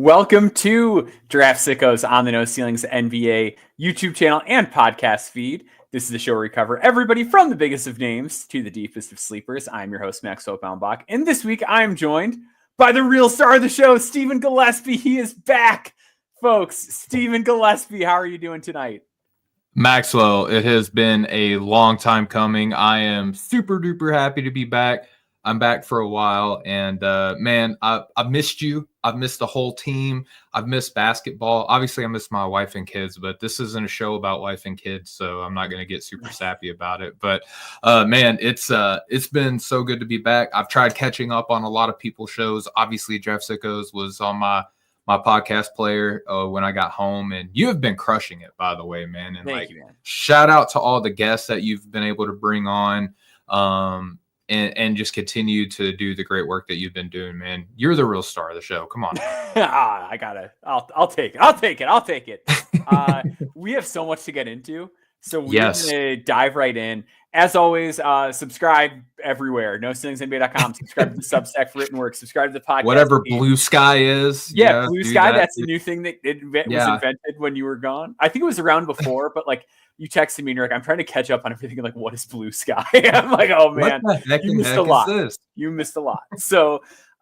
Welcome to Draft Sickos on the No Ceilings NBA YouTube channel and podcast feed. This is the show where we cover everybody from the biggest of names to the deepest of sleepers. I'm your host, Maxwell Baumbach, and this week I'm joined by the real star of the show, Stephen Gillespie. He is back, folks. Stephen Gillespie, how are you doing tonight? Maxwell, it has been a long time coming. I am super duper happy to be back. I'm back for a while, and man, I've missed you. I've missed the whole team. I've missed basketball. Obviously, I miss my wife and kids, but this isn't a show about wife and kids, so I'm not going to get super sappy about it. But man, it's been so good to be back. I've tried catching up on a lot of people's shows. Obviously, Draft Sickos was on my podcast player when I got home, and you have been crushing it, by the way, man. And Thank you, man. Shout out to all the guests that you've been able to bring on. And just continue to do the great work that you've been doing, man. You're the real star of the show. Come on. I'll take it. We have so much to get into. So we're going to dive right in. As always, subscribe everywhere. NoCeilingsNBA.com. Subscribe to the Substack for written work. Subscribe to the podcast. Whatever Blue Sky is. Yeah, Blue Sky. That's the new thing that was invented when you were gone. I think it was around before, but like, you texted me and you're like, I'm trying to catch up on everything. Like, what is Blue Sky? I'm like, oh man, you missed a lot. You missed a lot. So,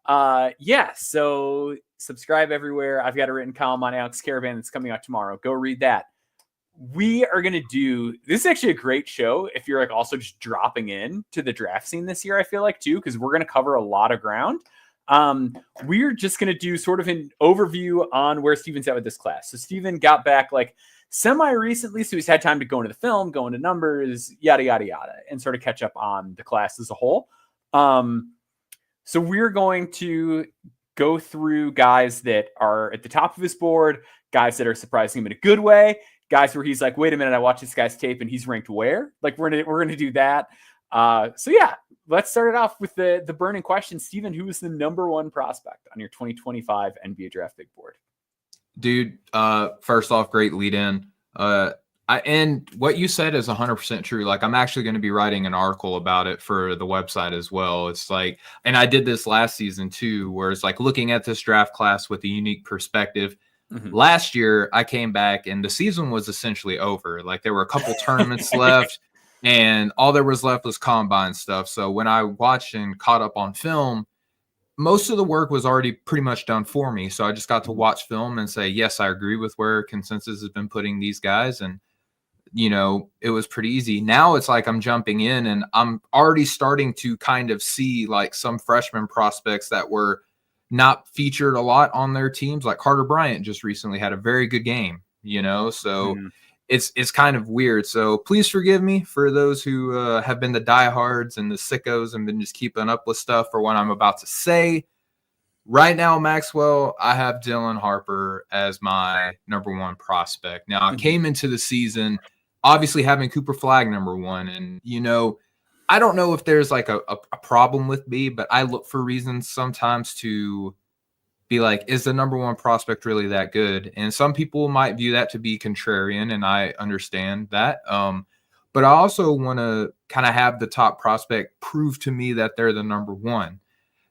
so subscribe everywhere. I've got a written column on Alex Caravan that's coming out tomorrow. Go read that. We are going to do, this is actually a great show if you're like also just dropping in to the draft scene this year, I feel like too, because we're going to cover a lot of ground. We're just going to do sort of an overview on where Steven's at with this class. So Steven got back like semi-recently, so he's had time to go into the film, go into numbers, yada, yada, yada, and sort of catch up on the class as a whole. So we're going to go through guys that are at the top of his board, guys that are surprising him in a good way, guys where he's like, wait a minute, I watched this guy's tape and he's ranked where? Like, we're gonna do that. So yeah, let's start it off with the burning question. Steven, who is the number one prospect on your 2025 NBA draft big board? Dude, first off, great lead in. And what you said is 100% true. Like, I'm actually going to be writing an article about it for the website as well. It's like, and I did this last season too, where it's like looking at this draft class with a unique perspective. Mm-hmm. Last year, I came back and the season was essentially over. Like, there were a couple tournaments left, and all there was left was combine stuff. So when I watched and caught up on film, most of the work was already pretty much done for me. So I just got to watch film and say, yes, I agree with where consensus has been putting these guys. And, you know, it was pretty easy. Now it's like I'm jumping in and I'm already starting to kind of see like some freshman prospects that were not featured a lot on their teams. Like Carter Bryant just recently had a very good game, you know, so it's kind of weird. So please forgive me for those who have been the diehards and the sickos and been just keeping up with stuff for what I'm about to say. Right now, Maxwell, I have Dylan Harper as my number one prospect. Now, I came into the season obviously having Cooper Flagg number one. And, you know, I don't know if there's like a problem with me, but I look for reasons sometimes to be like, is the number one prospect really that good? And some people might view that to be contrarian, and I understand that. But I also want to kind of have the top prospect prove to me that they're the number one.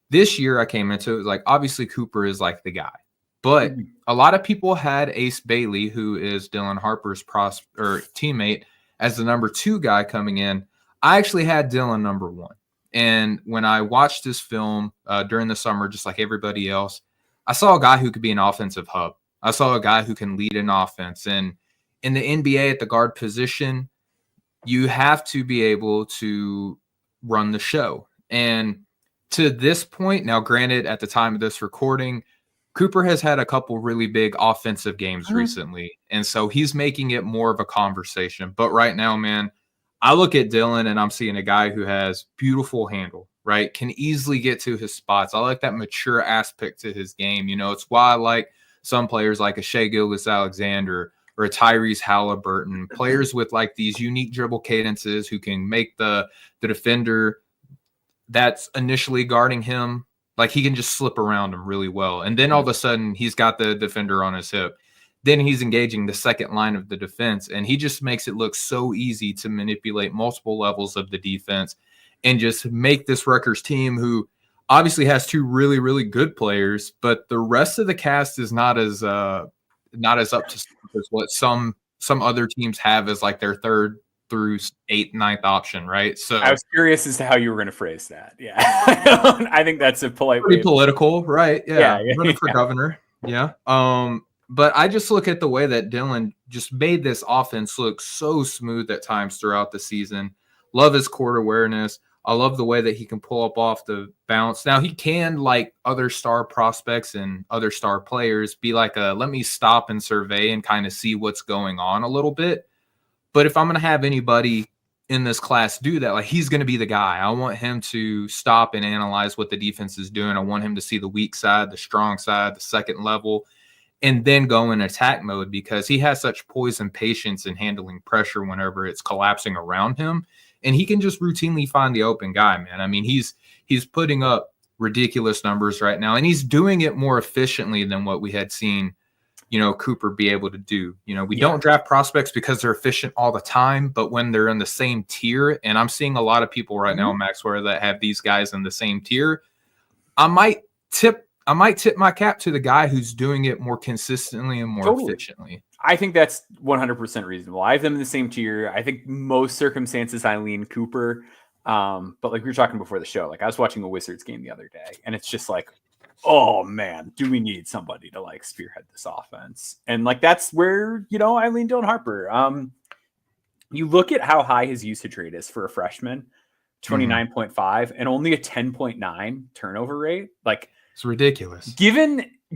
This year I came into it like, obviously Cooper is like the guy, but a lot of people had Ace Bailey, who is Dylan Harper's teammate, as the number two guy coming in. I actually had Dylan number one. And when I watched this film during the summer, just like everybody else, I saw a guy who could be an offensive hub. I saw a guy who can lead an offense. And in the NBA at the guard position, you have to be able to run the show. And to this point, now granted, at the time of this recording, Cooper has had a couple really big offensive games recently. And so he's making it more of a conversation. But right now, man, I look at Dylan and I'm seeing a guy who has beautiful handle, right? Can easily get to his spots. I like that mature aspect to his game. You know, it's why I like some players like a Shai Gilgeous-Alexander or a Tyrese Halliburton, players with like these unique dribble cadences who can make the defender that's initially guarding him, like he can just slip around him really well. And then all of a sudden he's got the defender on his hip. Then he's engaging the second line of the defense, and he just makes it look so easy to manipulate multiple levels of the defense and just make this Rutgers team, who obviously has two really, really good players, but the rest of the cast is not as up to snuff as what some other teams have as like their third through eighth, ninth option, right? So I was curious as to how you were going to phrase that. Yeah, I think that's a polite pretty way. Political, right? Yeah, Yeah. running for governor. Yeah. But I just look at the way that Dylan just made this offense look so smooth at times throughout the season. Love his court awareness. I love the way that he can pull up off the bounce. Now he can, like other star prospects and other star players, be like let me stop and survey and kind of see what's going on a little bit. But if I'm going to have anybody in this class do that, like he's going to be the guy. I want him to stop and analyze what the defense is doing. I want him to see the weak side, the strong side, the second level, and then go in attack mode because he has such poise and patience in handling pressure whenever it's collapsing around him. And he can just routinely find the open guy, man. I mean, he's putting up ridiculous numbers right now, and he's doing it more efficiently than what we had seen, Cooper be able to do. We don't draft prospects because they're efficient all the time, but when they're in the same tier, and I'm seeing a lot of people right now, Maxwell, that have these guys in the same tier, I might tip my cap to the guy who's doing it more consistently and more efficiently. I think that's 100% reasonable. I have them in the same tier. I think most circumstances I lean Cooper. But like we were talking before the show, like I was watching a Wizards game the other day, and it's just like, oh man, do we need somebody to like spearhead this offense? And like that's where I lean Dylan Harper. You look at how high his usage rate is for a freshman, 29.5, and only a 10.9 turnover rate. Like it's ridiculous.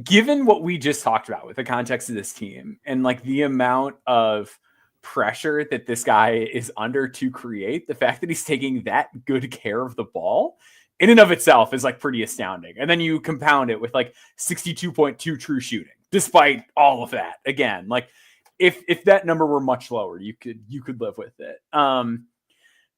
Given what we just talked about with the context of this team and like the amount of pressure that this guy is under to create, the fact that he's taking that good care of the ball in and of itself is like pretty astounding. And then you compound it with like 62.2 true shooting, despite all of that. Again, like if that number were much lower, you could live with it.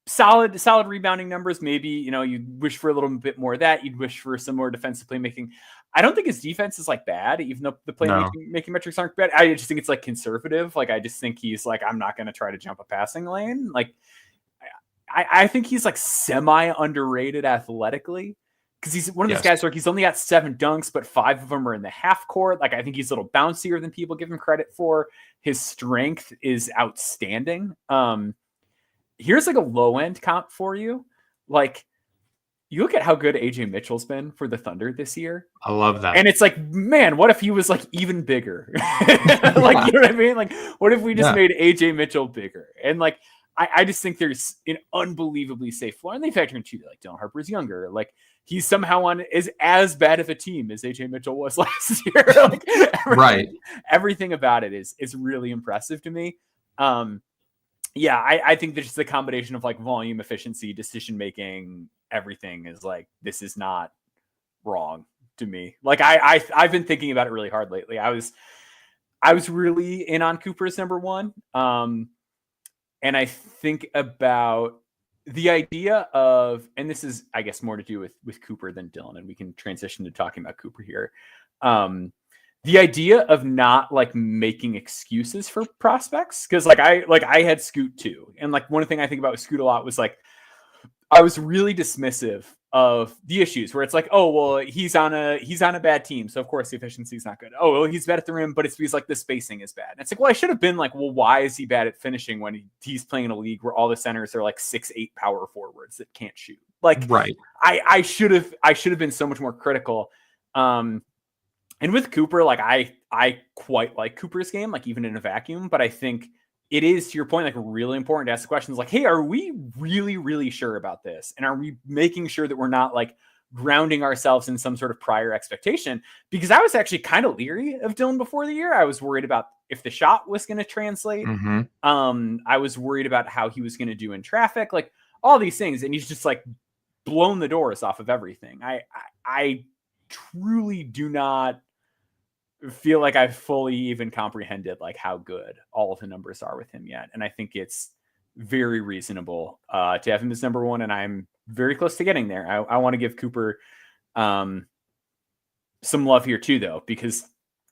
Solid rebounding numbers. Maybe, you'd wish for a little bit more of that. You'd wish for some more defensive playmaking. I don't think his defense is like bad, even though the playmaking metrics aren't bad. I just think it's like conservative. Like, I just think he's like, I'm not going to try to jump a passing lane. Like, I think he's like semi underrated athletically because he's one of those guys where he's only got 7 dunks, but 5 of them are in the half court. Like, I think he's a little bouncier than people give him credit for. His strength is outstanding. Here's like a low end comp for you. Like, you look at how good AJ Mitchell's been for the Thunder this year. I love that. And it's like, man, what if he was like even bigger? Like, you know what I mean? Like, what if we just made AJ Mitchell bigger? And like, I just think there's an unbelievably safe floor. And they factor in too, like Dylan Harper's younger. Like, he's somehow is as bad of a team as AJ Mitchell was last year. Like, everything about it is really impressive to me. I think there's just a combination of like volume, efficiency, decision making, everything is like, this is not wrong to me. Like I've been thinking about it really hard lately. I was really in on Cooper's number one. And I think about the idea of, and this is, I guess, more to do with Cooper than Dylan, and we can transition to talking about Cooper here. The idea of not like making excuses for prospects. Cause I had Scoot too. And like one thing I think about with Scoot a lot was like, I was really dismissive of the issues where it's like, oh, well, he's on a bad team. So of course the efficiency is not good. Oh, well, he's bad at the rim, but it's because like the spacing is bad. And it's like, well, I should have been like, well, why is he bad at finishing when he's playing in a league where all the centers are like 6'8" power forwards that can't shoot? Like, right. I should have been so much more critical. And with Cooper, like I quite like Cooper's game, like even in a vacuum, but I think it is, to your point, like really important to ask the questions like, hey, are we really, really sure about this? And are we making sure that we're not like grounding ourselves in some sort of prior expectation? Because I was actually kind of leery of Dylan before the year. I was worried about if the shot was going to translate. I was worried about how he was going to do in traffic, like all these things. And he's just like blown the doors off of everything. I truly do not feel like I've fully even comprehended like how good all of the numbers are with him yet. And I think it's very reasonable to have him as number one. And I'm very close to getting there. I want to give Cooper some love here too, though, because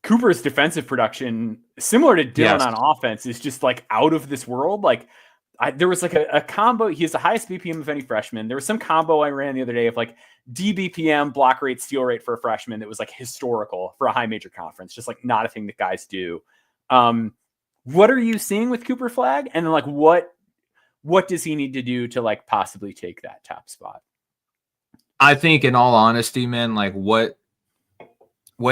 Cooper's defensive production, similar to Dylan on offense, is just like out of this world. Like there was like a combo. He has the highest BPM of any freshman. There was some combo I ran the other day of like DBPM, block rate, steal rate for a freshman that was like historical for a high major conference, just like not a thing that guys do. What are you seeing with Cooper Flagg? And then like what does he need to do to like possibly take that top spot? I think in all honesty, man, like what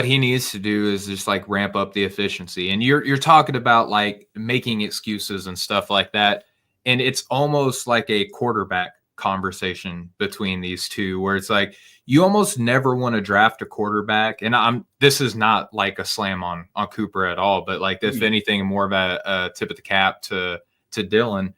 he needs to do is just like ramp up the efficiency. And you're talking about like making excuses and stuff like that. And it's almost like a quarterback conversation between these two, where it's like you almost never want to draft a quarterback. And this is not like a slam on Cooper at all, but like if anything, more of a tip of the cap to Dylan.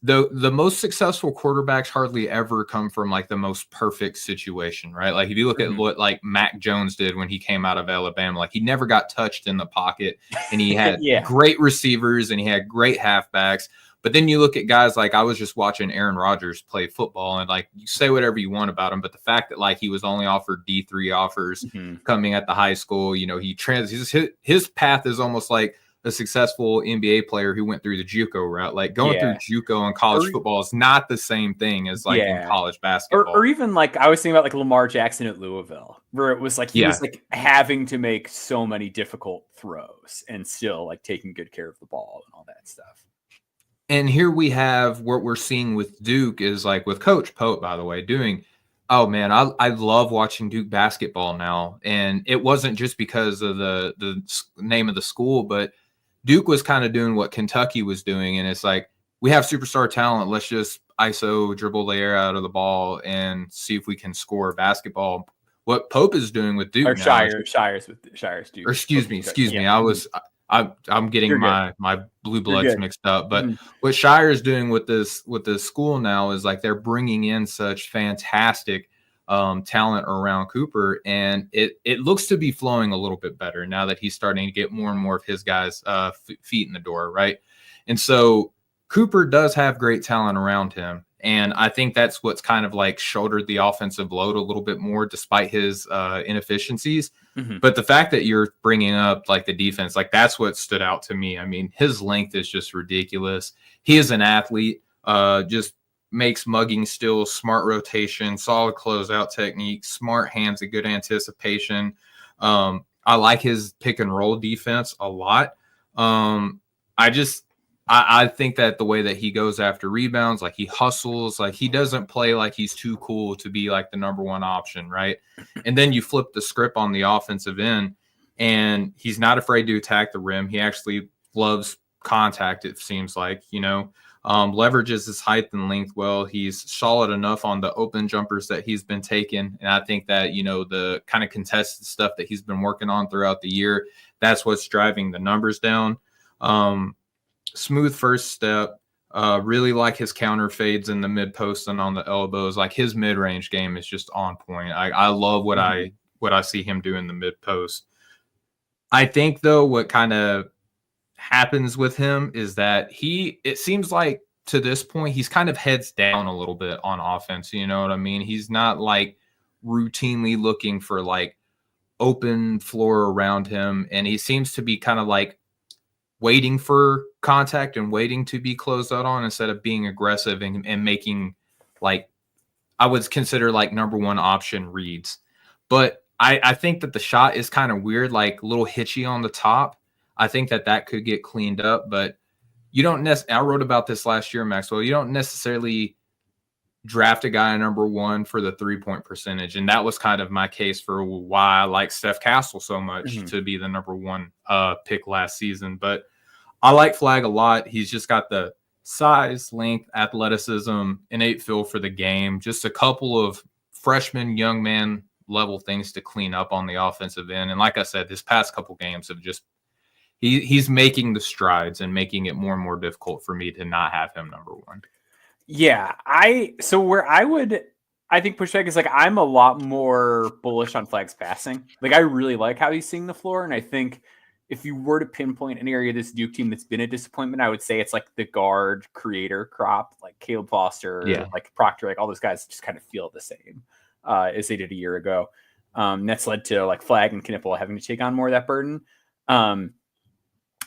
The most successful quarterbacks hardly ever come from like the most perfect situation, right? Like if you look at what like Mac Jones did when he came out of Alabama, like he never got touched in the pocket, and he had great receivers and he had great halfbacks. But then you look at guys like, I was just watching Aaron Rodgers play football, and like you say whatever you want about him, but the fact that like he was only offered D3 offers coming at the high school, you know, his path is almost like a successful NBA player who went through the JUCO route. Like going through JUCO in college football is not the same thing as like in college basketball. Or even like I was thinking about like Lamar Jackson at Louisville, where it was like he was like having to make so many difficult throws and still like taking good care of the ball and all that stuff. And here we have what we're seeing with Duke is like with Coach Pope, by the way, doing. Oh man, I love watching Duke basketball now, and it wasn't just because of the name of the school, but Duke was kind of doing what Kentucky was doing, and it's like, we have superstar talent. Let's just ISO, dribble the air out of the ball, and see if we can score basketball. What Pope is doing with Duke, or Shire's Duke. Or excuse me. I'm getting my blue bloods mixed up. But what Shire is doing with this school now is like they're bringing in such fantastic talent around Cooper, and it looks to be flowing a little bit better now that he's starting to get more and more of his guys feet in the door, right? And so Cooper does have great talent around him, and I think that's what's kind of like shouldered the offensive load a little bit more despite his inefficiencies. But the fact that you're bringing up like the defense, like that's what stood out to me. I mean, his length is just ridiculous. He is an athlete, just makes mugging still, smart rotation, solid closeout technique, smart hands, a good anticipation. I like his pick and roll defense a lot. I think that the way that he goes after rebounds, like he hustles, like he doesn't play like he's too cool to be like the number one option, right? And then you flip the script on the offensive end, and he's not afraid to attack the rim. He actually loves contact, it seems like, you know. Leverages his height and length well. He's solid enough on the open jumpers that he's been taking. And I think that, you know, the kind of contested stuff that he's been working on throughout the year, that's what's driving the numbers down. Smooth first step. Really like his counter fades in the mid post and on the elbows. Like his mid range game is just on point. I love what I see him do in the mid post. I think though what kind of happens with him is that it seems like to this point he's kind of heads down a little bit on offense. You know what I mean? He's not like routinely looking for like open floor around him, and he seems to be kind of like waiting for contact and waiting to be closed out on instead of being aggressive and making like I would consider like number one option reads. But I think that the shot is kind of weird, like a little hitchy on the top. I think that could get cleaned up, but you don't I wrote about this last year, Maxwell. You don't necessarily draft a guy number one for the 3-point percentage. And that was kind of my case for why I like Steph Castle so much to be the number one pick last season. But I like Flagg a lot. He's just got the size, length, athleticism, innate feel for the game. Just a couple of freshman, young man level things to clean up on the offensive end. And like I said, this past couple games have just he's making the strides and making it more and more difficult for me to not have him number one. Yeah, I think pushback is like I'm a lot more bullish on Flagg's passing. Like I really like how he's seeing the floor, and I think if you were to pinpoint an area of this Duke team that's been a disappointment, I would say it's like the guard creator crop, like Caleb Foster, like Proctor, like all those guys just kind of feel the same as they did a year ago. That's led to like Flagg and Knipple having to take on more of that burden.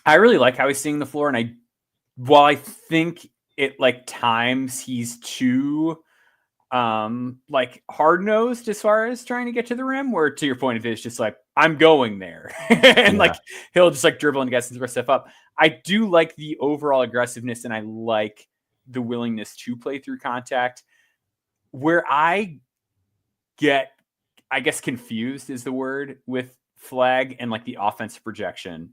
I really like how he's seeing the floor, and while I think it like times he's too like hard-nosed as far as trying to get to the rim, where to your point of it, it's just like, I'm going there. And like he'll just like dribble and get some stuff up. I do like the overall aggressiveness, and I like the willingness to play through contact. Where I get, I guess, confused is the word with Flagg and like the offensive projection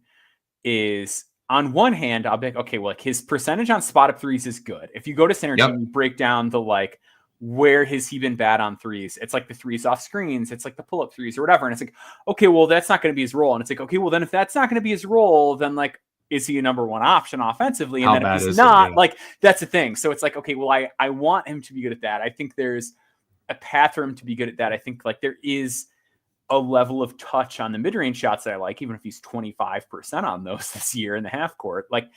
is, on one hand, I'll be like, okay, well, like his percentage on spot up threes is good. If you go to Synergy and you break down the like, where has he been bad on threes? It's like the threes off screens. It's like the pull-up threes or whatever. And it's like, okay, well, that's not going to be his role. And it's like, okay, well, then if that's not going to be his role, then like, is he a number one option offensively? And then if he's not, like, that's the thing. So it's like, okay, well, I want him to be good at that. I think there's a path for him to be good at that. I think like there is a level of touch on the mid-range shots that I like, even if he's 25% on those this year in the half court. Like,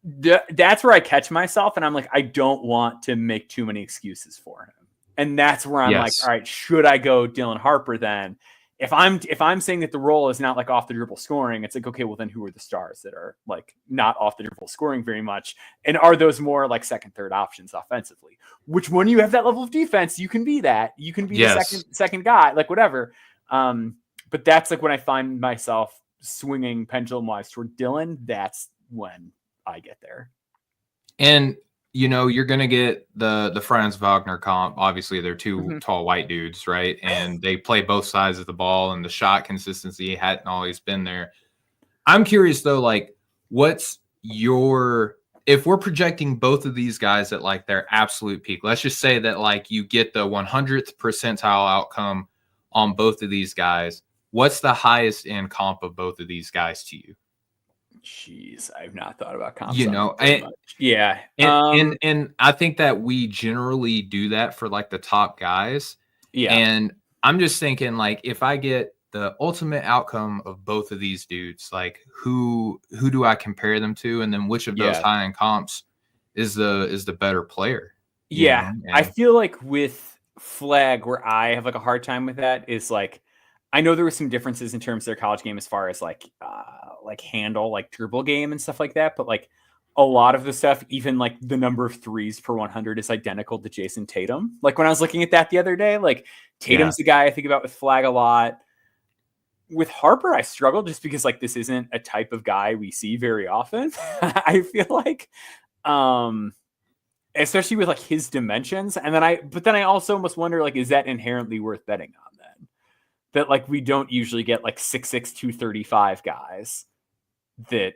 that's where I catch myself, and I'm like, I don't want to make too many excuses for him. And that's where I'm like, all right, should I go Dylan Harper then? If I'm saying that the role is not like off the dribble scoring, it's like, okay, well then who are the stars that are like not off the dribble scoring very much? And are those more like second, third options offensively? Which when you have that level of defense, you can be that. You can be the second guy, like whatever. But that's like when I find myself swinging pendulum wise toward Dylan, that's when I get there. And you're going to get the Franz Wagner comp. Obviously, they're two tall white dudes, right? And they play both sides of the ball, and the shot consistency hadn't always been there. I'm curious, though, like, if we're projecting both of these guys at, like, their absolute peak, let's just say that, like, you get the 100th percentile outcome on both of these guys, what's the highest end comp of both of these guys to you? Jeez, I've not thought about comps. Yeah. And I think that we generally do that for like the top guys. Yeah. And I'm just thinking, like, if I get the ultimate outcome of both of these dudes, like who do I compare them to? And then which of those high end comps is the better player? Yeah. I feel like with Flagg, where I have like a hard time with that is like, I know there were some differences in terms of their college game as far as like handle, like dribble game and stuff like that. But like a lot of the stuff, even like the number of threes per 100 is identical to Jason Tatum. Like when I was looking at that the other day, like Tatum's the guy I think about with Flagg a lot. With Harper, I struggle just because like this isn't a type of guy we see very often. I feel like, especially with like his dimensions. And then I also almost wonder, like, is that inherently worth betting on then? That like we don't usually get like 6'6", 235 guys that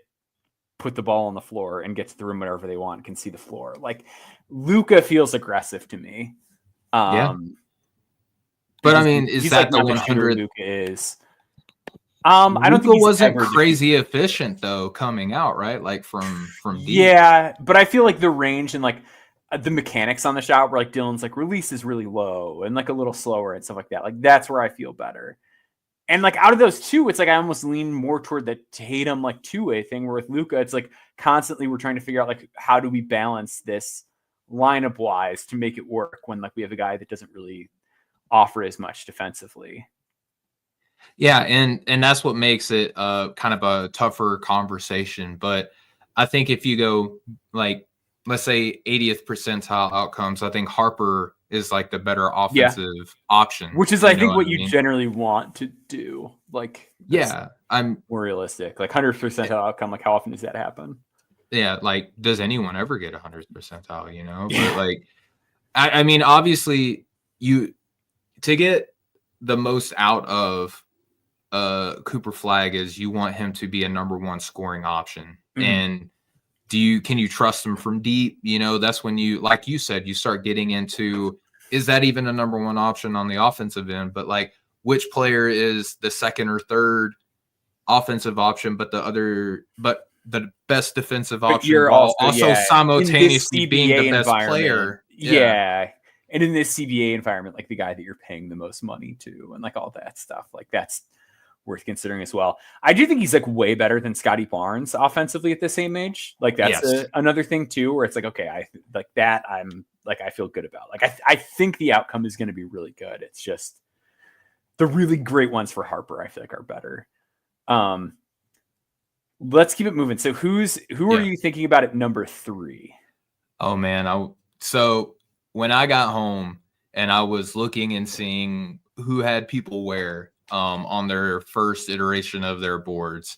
put the ball on the floor and get to the rim whenever they want, can see the floor. Like Luka feels aggressive to me. But I mean, is that like the 100 Luka is? I don't think he wasn't crazy efficient though coming out, right? Like from deep. Yeah, but I feel like the range and like the mechanics on the shot where like Dylan's like release is really low and like a little slower and stuff like that. Like that's where I feel better. And like out of those two, it's like I almost lean more toward the Tatum like two-way thing, where with Luka, it's like constantly we're trying to figure out like how do we balance this lineup wise to make it work when like we have a guy that doesn't really offer as much defensively. Yeah, and that's what makes it kind of a tougher conversation. But I think if you go like, let's say 80th percentile outcomes, I think Harper is like the better offensive option. Which is, I think, what you generally want to do. Like, I'm more realistic. Like 100th percentile outcome, like how often does that happen? Yeah, like does anyone ever get 100th percentile, But like I mean, obviously to get the most out of Cooper Flagg is you want him to be a number one scoring option. And can you trust him from deep? That's when you, like you said, you start getting into, is that even a number one option on the offensive end? But like, which player is the second or third offensive option, but the best defensive option, you're also simultaneously being the best player. Yeah. And in this CBA environment, like the guy that you're paying the most money to and like all that stuff, like that's worth considering as well. I do think he's like way better than Scotty Barnes offensively at the same age. Like that's another thing too, where it's like, okay, I feel good about. Like I think the outcome is going to be really good. It's just the really great ones for Harper, I feel like, are better. Let's keep it moving. So who are you thinking about at number 3? Oh man, so when I got home and I was looking and seeing who had people where on their first iteration of their boards,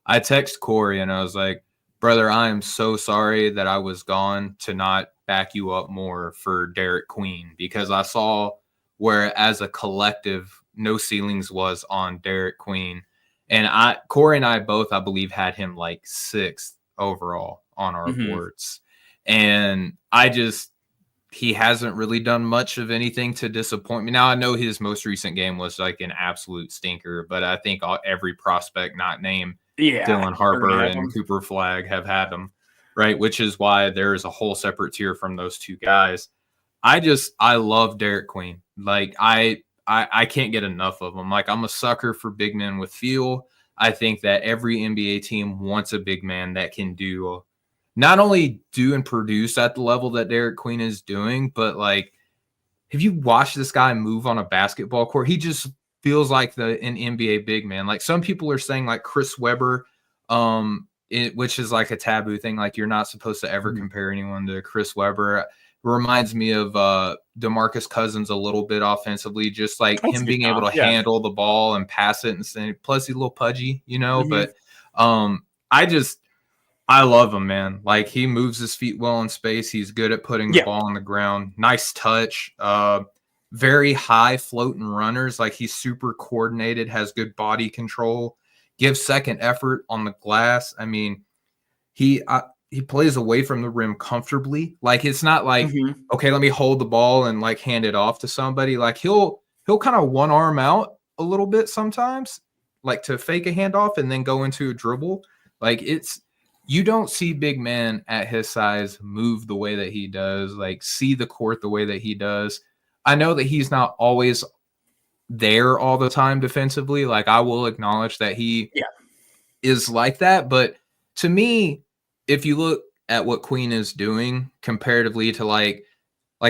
I text Corey and I was like, brother, I am so sorry that I was gone to not back you up more for Derek Queen, because I saw where as a collective no ceilings was on Derek Queen. And Corey and I both, I believe, had him like 6th overall on our boards. And he hasn't really done much of anything to disappoint me. Now, I know his most recent game was like an absolute stinker, but I think I prospect not named Dylan Harper and Cooper Flagg have had him, right? Which is why there's a whole separate tier from those two guys. I love Derek Queen. Like, I can't get enough of him. Like, I'm a sucker for big men with feel. I think that every NBA team wants a big man that can not only do and produce at the level that Derek Queen is doing, but like, have you watched this guy move on a basketball court? He just feels like an NBA big man. Like, some people are saying like Chris Webber, which is like a taboo thing. Like, you're not supposed to ever compare anyone to Chris Webber. It reminds me of DeMarcus Cousins a little bit offensively, just like him being able to handle the ball and pass it, and plus he's a little pudgy, but I love him, man. Like, he moves his feet well in space. He's good at putting the ball on the ground. Nice touch. Very high floating runners. Like, he's super coordinated, has good body control, gives second effort on the glass. I mean, he plays away from the rim comfortably. Like, it's not like, okay, let me hold the ball and like hand it off to somebody. Like, he'll kind of one arm out a little bit sometimes, like to fake a handoff and then go into a dribble. Like, you don't see big men at his size move the way that he does, like see the court the way that he does. I know that he's not always there all the time defensively. Like, I will acknowledge that he is like that. But to me, if you look at what Queen is doing comparatively to like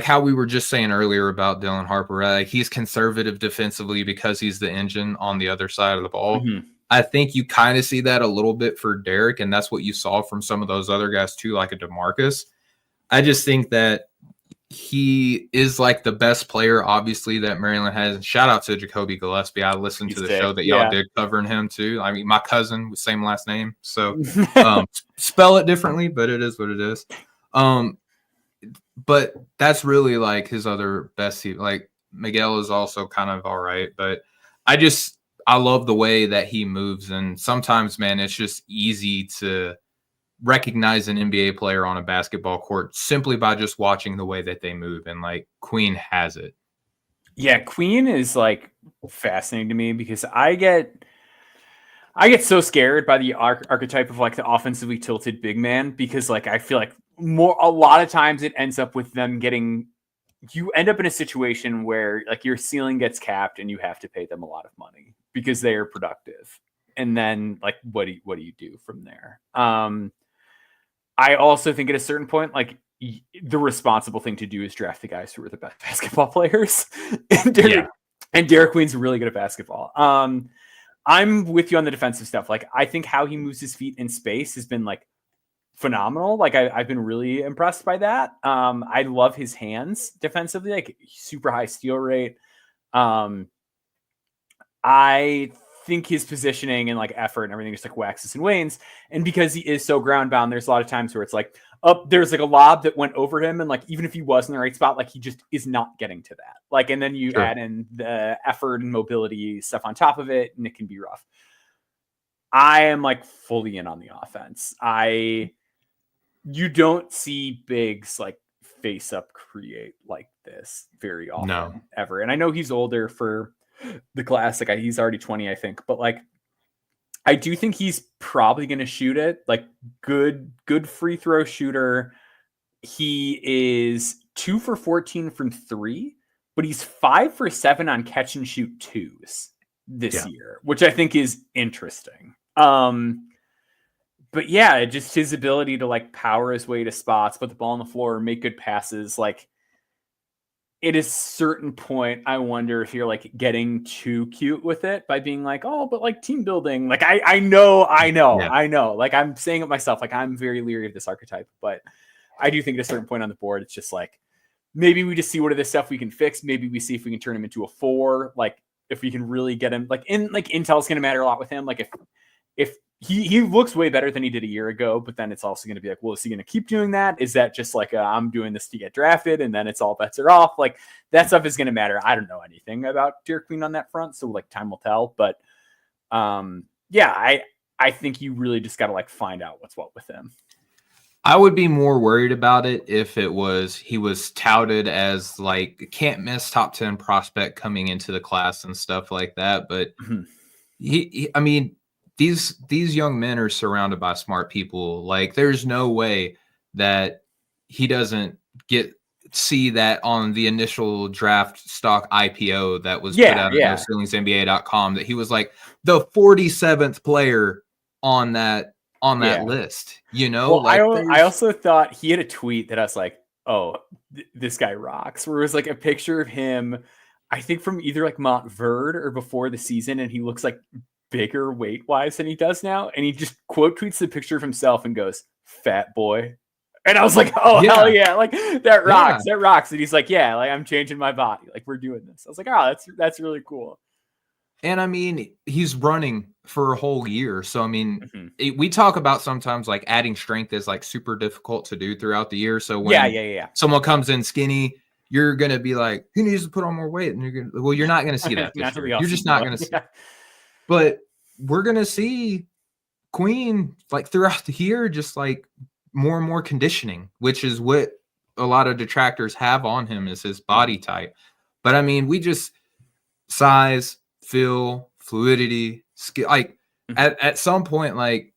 how we were just saying earlier about Dylan Harper, right? Like, he's conservative defensively because he's the engine on the other side of the ball. I think you kind of see that a little bit for Derek, and that's what you saw from some of those other guys too, like a DeMarcus. I just think that he is like the best player, obviously, that Maryland has. Shout out to Jacoby Gillespie. I listened to the show that y'all did covering him too. I mean, my cousin with same last name, so spell it differently, but it is what it is. But that's really like his other best team. Like, Miguel is also kind of all right, but I love the way that he moves. And sometimes, man, it's just easy to recognize an NBA player on a basketball court simply by just watching the way that they move. And like, Queen has it. Yeah, Queen is like fascinating to me because I get so scared by the archetype of like the offensively tilted big man, because like I feel like a lot of times it ends up with them you end up in a situation where like your ceiling gets capped and you have to pay them a lot of money because they are productive. And then like, what do you do from there? I also think at a certain point, like, the responsible thing to do is draft the guys who are the best basketball players. and Derek Queen's really good at basketball. I'm with you on the defensive stuff. Like, I think how he moves his feet in space has been like phenomenal. Like, I've been really impressed by that. I love his hands defensively, like super high steal rate. I think his positioning and like effort and everything just like waxes and wanes. And because he is so ground bound, there's a lot of times where it's like, there's like a lob that went over him, and like, even if he was in the right spot, like, he just is not getting to that. Like, and then you add in the effort and mobility stuff on top of it, and it can be rough. I am like fully in on the offense. You don't see bigs like face up create like this very often ever. And I know he's older for the classic. He's already 20, I think, but like, I do think he's probably going to shoot it. Like, good free throw shooter. He is 2 for 14 from 3, but he's 5 for 7 on catch and shoot twos this year, which I think is interesting. But yeah, just his ability to like power his way to spots, put the ball on the floor, make good passes. Like, at a certain point, I wonder if you're like getting too cute with it by being like, oh, but like team building. Like, I know. Like, I'm saying it myself. Like, I'm very leery of this archetype, but I do think at a certain point on the board, it's just like, maybe we just see what are the stuff we can fix. Maybe we see if we can turn him into a 4. Like if we can really get him Intel's going to matter a lot with him. Like if he looks way better than he did a year ago, but then it's also going to be like, well, is he going to keep doing that? Is that just like I'm doing this to get drafted and then it's all bets are off? Like that stuff is going to matter. I don't know anything about Deer Queen on that front, so like time will tell. But I think you really just got to like find out what's what with him. I would be more worried about it if he was touted as like can't miss top 10 prospect coming into the class and stuff like that. But these young men are surrounded by smart people. Like there's no way that he doesn't see that on the initial draft stock IPO that was put out at NoCeilingsNBA.com that he was like the 47th player on that list, Well, like I also thought he had a tweet that I was like, oh, this guy rocks, where it was like a picture of him, I think from either like Montverde or before the season, and he looks like bigger weight wise than he does now, and he just quote tweets the picture of himself and goes, fat boy. And I was like, oh, hell yeah, like that rocks. That rocks. And he's like, yeah, like I'm changing my body, like we're doing this. I was like, oh, that's really cool. And I mean, he's running for a whole year. So, I mean, we talk about sometimes like adding strength is like super difficult to do throughout the year. So when someone comes in skinny, you're going to be like, he needs to put on more weight. And you're not going to see that. You're just not going to see it. But we're going to see Queen like throughout the year, just like more and more conditioning, which is what a lot of detractors have on him is his body type. But I mean, we just size, feel, fluidity, skill. Like at some point, like,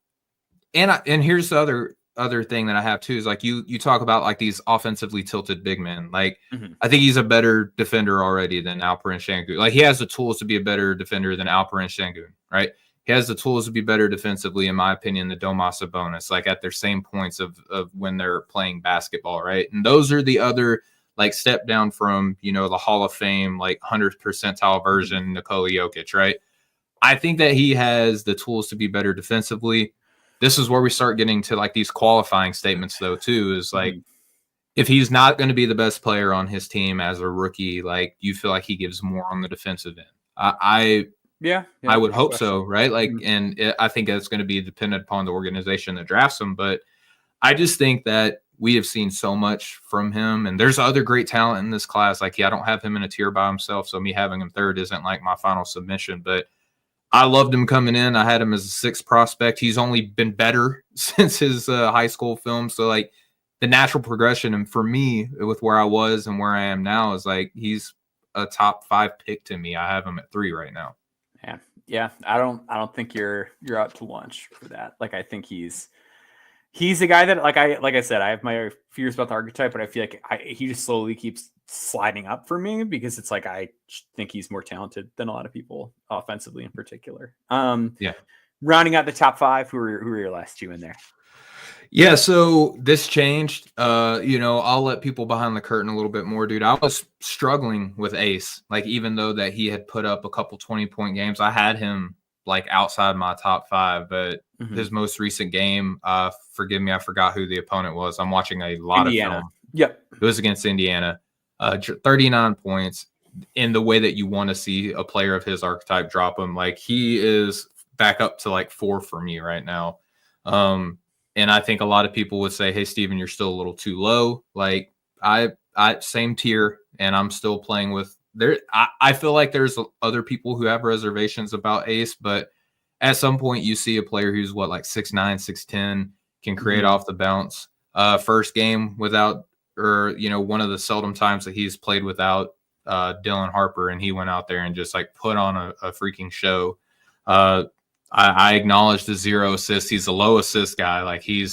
and here's the other thing that I have too is like you talk about like these offensively tilted big men. Like I think he's a better defender already than Alperen Şengün. Like he has the tools to be a better defender than Alperen Şengün, right? He has the tools to be better defensively, in my opinion, than Domas Sabonis, like at their same points of when they're playing basketball, right? And those are the other like step down from, the Hall of Fame, like 100th percentile version Nikola Jokic, right? I think that he has the tools to be better defensively. This is where we start getting to like these qualifying statements though, too, is like, if he's not going to be the best player on his team as a rookie, like you feel like he gives more on the defensive end. I would hope so, right? Like, and I think that's going to be dependent upon the organization that drafts him. But I just think that we have seen so much from him, and there's other great talent in this class. Like, I don't have him in a tier by himself, so me having him third isn't like my final submission. But I loved him coming in. I had him as a 6th prospect. He's only been better since his high school film. So, like, the natural progression, and for me, with where I was and where I am now, is like he's a top 5 pick to me. I have him at 3 right now. Yeah. I don't think you're out to lunch for that. Like, I think he's a guy that, like I said, I have my fears about the archetype, but I feel like he just slowly keeps sliding up for me because it's like I think he's more talented than a lot of people offensively in particular. Rounding out the top 5, who are your last 2 in there? Yeah, so this changed. I'll let people behind the curtain a little bit more, dude. I was struggling with Ace, like even though that he had put up a couple 20-point games, I had him like outside my top 5, but his most recent game, forgive me, I forgot who the opponent was. I'm watching a lot of film. Yep. It was against Indiana. 39 points in the way that you want to see a player of his archetype drop him. Like he is back up to like 4 for me right now. And I think a lot of people would say, hey, Steven, you're still a little too low. Like I same tier, and I'm still playing with there. I feel like there's other people who have reservations about Ace, but at some point you see a player who's like 6'9", 6'10", can create off the bounce. First game without, or, one of the seldom times that he's played without Dylan Harper, and he went out there and just like put on a freaking show. I acknowledge the 0 assists. He's a low assist guy. Like he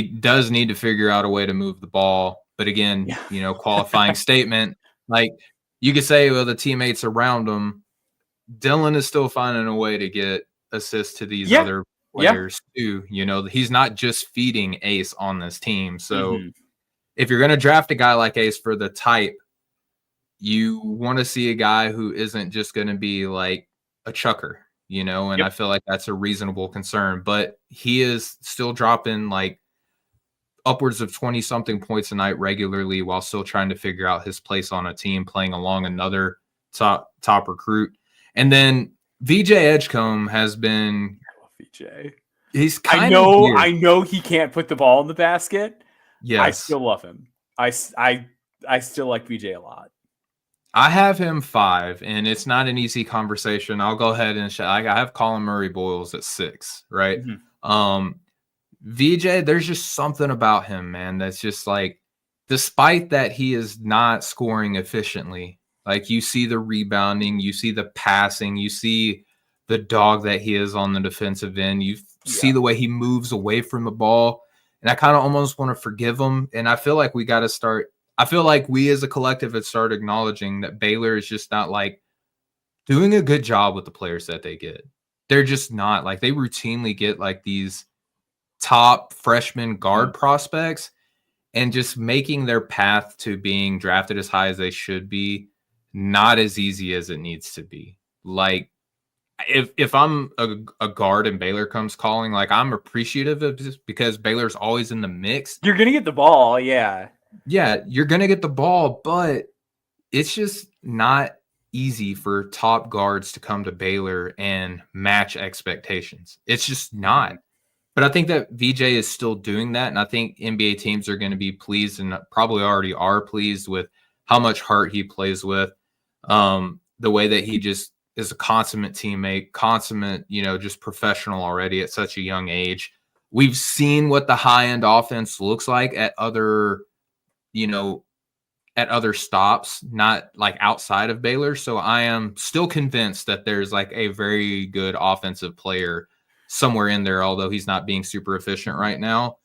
does need to figure out a way to move the ball. But again, qualifying statement, like you could say, well, the teammates around him, Dylan is still finding a way to get assists to these other players too. He's not just feeding Ace on this team. So if you're going to draft a guy like Ace for the type, you want to see a guy who isn't just going to be like a chucker. And I feel like that's a reasonable concern, but he is still dropping like upwards of 20-something points a night regularly while still trying to figure out his place on a team, playing along another top recruit. And then VJ Edgecombe has been VJ. He's I know he can't put the ball in the basket. Yes. I still love him. I still like VJ a lot. I have him 5, and it's not an easy conversation. I'll go ahead and I have Colin Murray Boyles at 6, right? Mm-hmm. VJ, there's just something about him, man, that's just like, despite that he is not scoring efficiently, like you see the rebounding, you see the passing, you see the dog that he is on the defensive end, you see the way he moves away from the ball, and I kind of almost want to forgive him. And I feel like we got to start. I feel like we as a collective have started acknowledging that Baylor is just not like doing a good job with the players that they get. They're just not like, they routinely get like these top freshman guard prospects and just making their path to being drafted as high as they should be not as easy as it needs to be. Like, if I'm a guard and Baylor comes calling, like, I'm appreciative of this because Baylor's always in the mix. You're going to get the ball, yeah. Yeah, you're going to get the ball, but it's just not easy for top guards to come to Baylor and match expectations. It's just not. But I think that VJ is still doing that, and I think NBA teams are going to be pleased and probably already are pleased with how much heart he plays with, the way that he just is a consummate teammate, consummate, just professional already at such a young age. We've seen what the high-end offense looks like at other stops, not like outside of Baylor. So I am still convinced that there's like a very good offensive player somewhere in there, although he's not being super efficient right now.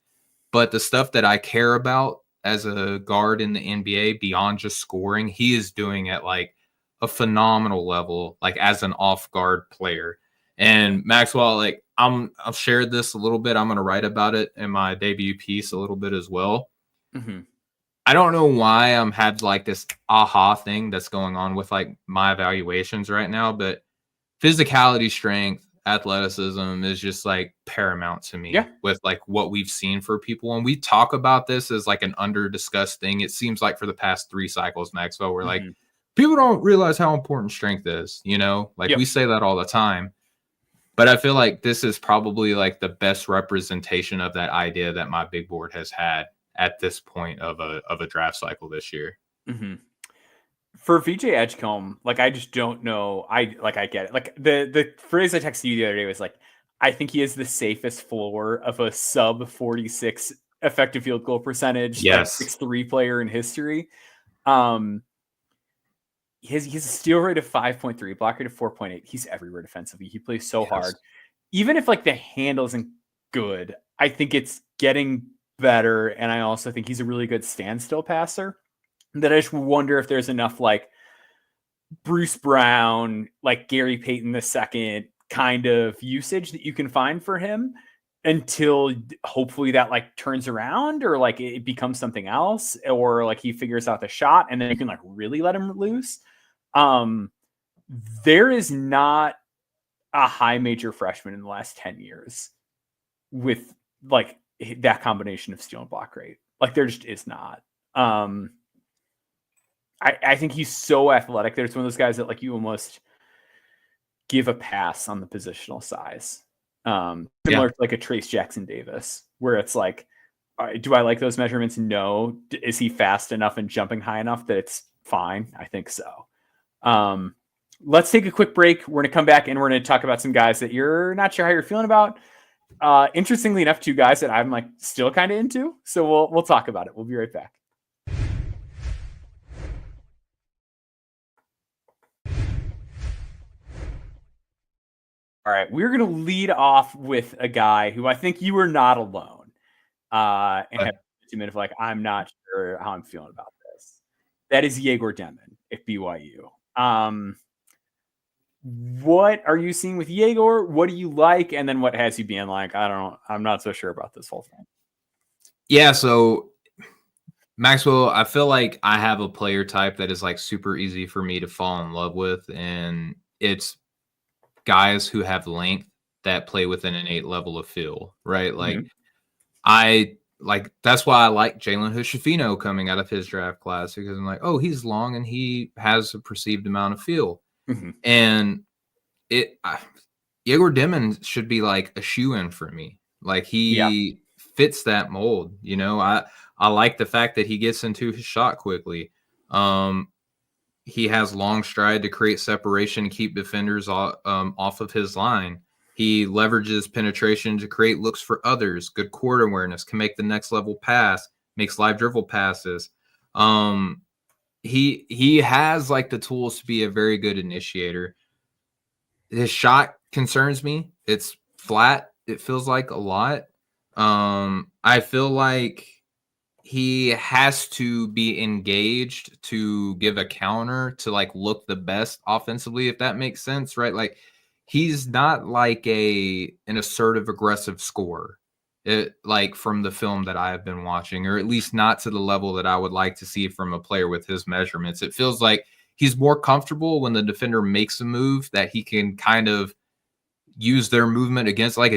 But the stuff that I care about as a guard in the NBA beyond just scoring, he is doing at like a phenomenal level, like as an off-guard player. And Maxwell, like I've shared this a little bit. I'm going to write about it in my debut piece a little bit as well. Mm-hmm. I don't know why I'm had like this aha thing that's going on with like my evaluations right now, but physicality, strength, athleticism is just like paramount to me with like what we've seen for people. And we talk about this as like an under discussed thing. It seems like for the past 3 cycles, Maxwell, we're like, people don't realize how important strength is, we say that all the time. But I feel like this is probably like the best representation of that idea that my big board has had at this point of a draft cycle this year. Mm-hmm. For VJ Edgecombe, like, I just don't know. I get it. Like the phrase I texted you the other day was like, I think he is the safest floor of a sub 46 effective field goal percentage, like 6'3" player in history. He has a steal rate of 5.3, block rate of 4.8. He's everywhere defensively. He plays so hard. Even if like the handle isn't good, I think it's getting better. And I also think he's a really good standstill passer. That I just wonder if there's enough like Bruce Brown, like Gary Payton II kind of usage that you can find for him until hopefully that like turns around or like it becomes something else, or like he figures out the shot and then you can like really let him loose. There is not a high major freshman in the last 10 years with like that combination of steal and block rate. Like there just is not. I think he's so athletic. There's one of those guys that like you almost give a pass on the positional size. Similar to like a Trace Jackson Davis, where it's like, do I like those measurements? No. Is he fast enough and jumping high enough that it's fine? I think so. Let's take a quick break. We're going to come back and we're going to talk about some guys that you're not sure how you're feeling about. Interestingly enough, 2 guys that I'm like still kind of into. So we'll talk about it. We'll be right back. All right, we're going to lead off with a guy who I think you were not alone. And have a minute of like, I'm not sure how I'm feeling about this. That is Egor Demin at BYU. What are you seeing with Egor? What do you like? And then what has you being like, I'm not so sure about this whole thing. Yeah, so Maxwell, I feel like I have a player type that is like super easy for me to fall in love with, and it's guys who have length that play with an innate level of feel, right? Like I like that's why I like Jalen Hood-Schifino coming out of his draft class, because I'm like, oh, he's long and he has a perceived amount of feel. Mm-hmm. And Egor Demin should be like a shoe-in for me. Like he fits that mold. You know, I like the fact that he gets into his shot quickly. He has long stride to create separation, keep defenders off of his line. He leverages penetration to create looks for others. Good court awareness, can make the next level pass, makes live dribble passes. He has like the tools to be a very good initiator. His shot concerns me. It's flat. It feels like a lot. I feel like he has to be engaged to give a counter to like look the best offensively, if that makes sense, right? Like he's not like an assertive, aggressive scorer, like from the film that I have been watching, or at least not to the level that I would like to see from a player with his measurements. It feels like he's more comfortable when the defender makes a move that he can kind of use their movement against, like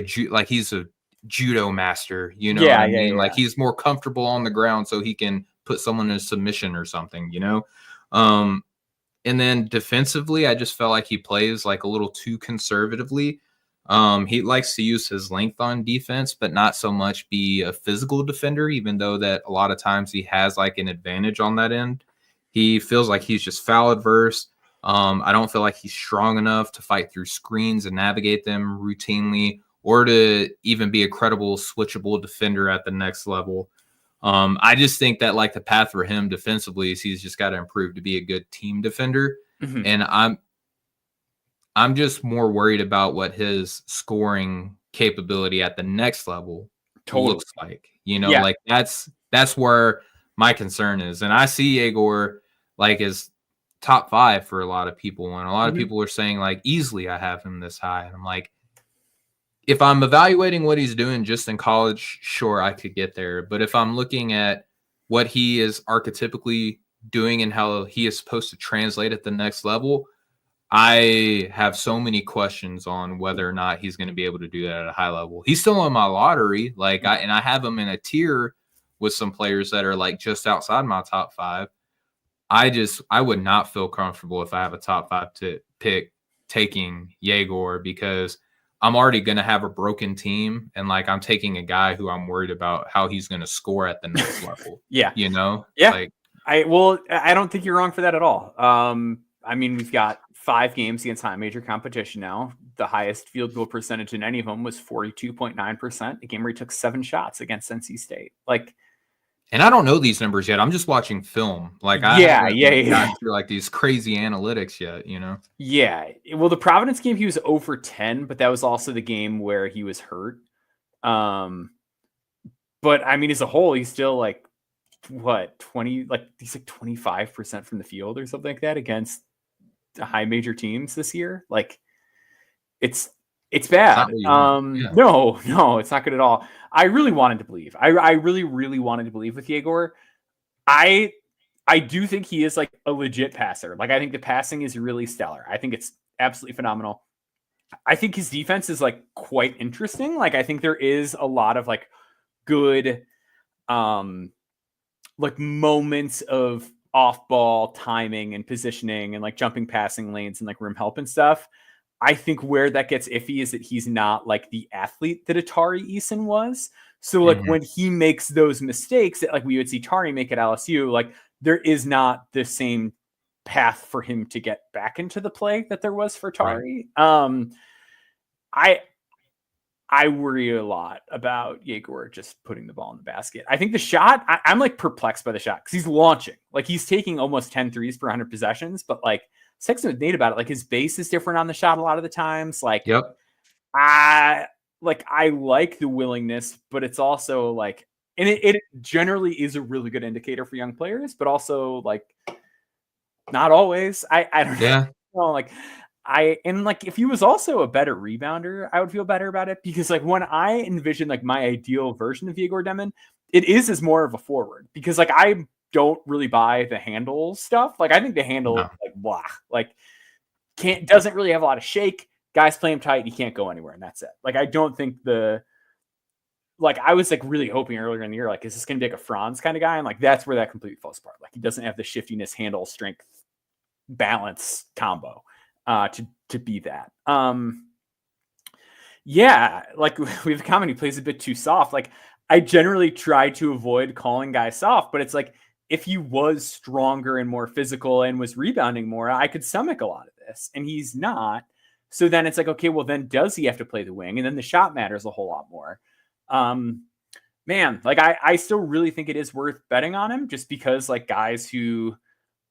he's a judo master, you know what I mean? Like he's more comfortable on the ground so he can put someone in a submission or something, you know? And then defensively, I just felt like he plays like a little too conservatively. He likes to use his length on defense, but not so much be a physical defender, even though that a lot of times he has like an advantage on that end. He feels like he's just foul adverse. I don't feel like he's strong enough to fight through screens and navigate them routinely, or to even be a credible switchable defender at the next level. I just think that like the path for him defensively is he's just got to improve to be a good team defender. Mm-hmm. And I'm just more worried about what his scoring capability at the next level looks like. You know, like that's where my concern is. And I see Egor like as top 5 for a lot of people. And a lot of people are saying like easily I have him this high. And I'm like, if I'm evaluating what he's doing just in college, sure, I could get there. But if I'm looking at what he is archetypically doing and how he is supposed to translate at the next level, I have so many questions on whether or not he's going to be able to do that at a high level. He's still in my lottery, I have him in a tier with some players that are like just outside my top 5. I would not feel comfortable if I have a top 5 pick taking Egor, because I'm already going to have a broken team, and like I'm taking a guy who I'm worried about how he's going to score at the next level. You know? Yeah. Like, I don't think you're wrong for that at all. I mean, we've got 5 games against high major competition now. The highest field goal percentage in any of them was 42.9%. A game where he took 7 shots against NC State. Like, and I don't know these numbers yet. I'm just watching film. Like, I haven't gotten through like these crazy analytics yet, you know? Yeah. Well, the Providence game, he was 0 for 10, but that was also the game where he was hurt. But I mean, as a whole, he's still like, what, 20, like he's like 25% from the field or something like that against high major teams this year. Like, it's bad. No, it's not good at all. I really wanted to believe. I really, really wanted to believe with Egor. I do think he is like a legit passer. Like, I think the passing is really stellar. I think it's absolutely phenomenal. I think his defense is like quite interesting. Like, I think there is a lot of like good, like moments of off ball timing and positioning and like jumping passing lanes and like rim help and stuff. I think where that gets iffy is that he's not like the athlete that Atari Eason was. So like when he makes those mistakes that like we would see Tari make at LSU, like there is not the same path for him to get back into the play that there was for Tari. Right. I worry a lot about Egor just putting the ball in the basket. I think the shot, I'm like perplexed by the shot because he's launching. Like he's taking almost 10 threes per 100 possessions, but like texting with Nate about it, like his base is different on the shot a lot of the times. Like, I like the willingness, but it's also like, and it generally is a really good indicator for young players, but also like not always. I don't know. Like if he was also a better rebounder, I would feel better about it, because like when I envision like my ideal version of Egor Demin, it is as more of a forward, because like I don't really buy the handle stuff. Like I think the handle is like blah, like doesn't really have a lot of shake. Guys play him tight, he can't go anywhere, and that's it. Like I don't think like I was like really hoping earlier in the year, like, is this going to be like a Franz kind of guy? And like, that's where that completely falls apart. Like he doesn't have the shiftiness, handle, strength, balance combo to be that. Yeah, like we have a comment, he plays a bit too soft. Like I generally try to avoid calling guys soft, but it's like if he was stronger and more physical and was rebounding more, I could stomach a lot of this, and he's not. So then it's like, okay, well then does he have to play the wing? And then the shot matters a whole lot more. Man, like I still really think it is worth betting on him, just because like guys who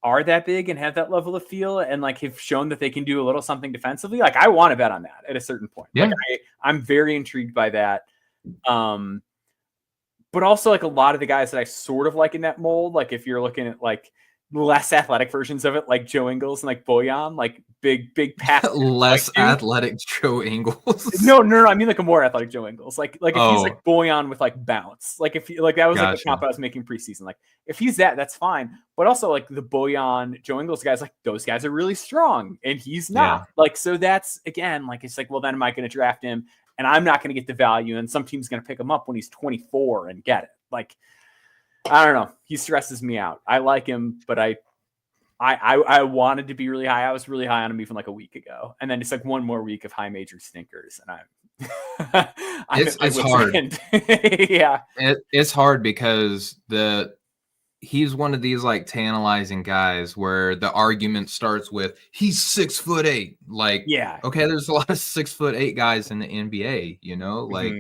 are that big and have that level of feel and like have shown that they can do a little something defensively. Like I want to bet on that at a certain point. Yeah. Like I'm very intrigued by that. But also like a lot of the guys that I sort of like in that mold, like if you're looking at like less athletic versions of it, like Joe Ingles and like Bojan, like big pass. Less like, athletic Joe Ingles. No, I mean like a more athletic Joe Ingles. Like if he's like Bojan with like bounce, like if like that was like the comp I was making preseason. Like if he's that's fine. But also like the Bojan, Joe Ingles guys, like those guys are really strong and he's not. Yeah. Like so that's again like it's like, well then am I going to draft him? And I'm not going to get the value, and some team's going to pick him up when he's 24 and get it. Like I don't know. He stresses me out. I like him, but I wanted to be really high. I was really high on him even like a week ago, and then it's like one more week of high major stinkers, and it's hard. Yeah, it's hard because he's one of these like tantalizing guys where the argument starts with he's 6'8". Like, yeah, okay, there's a lot of 6'8" guys in the NBA. You know, like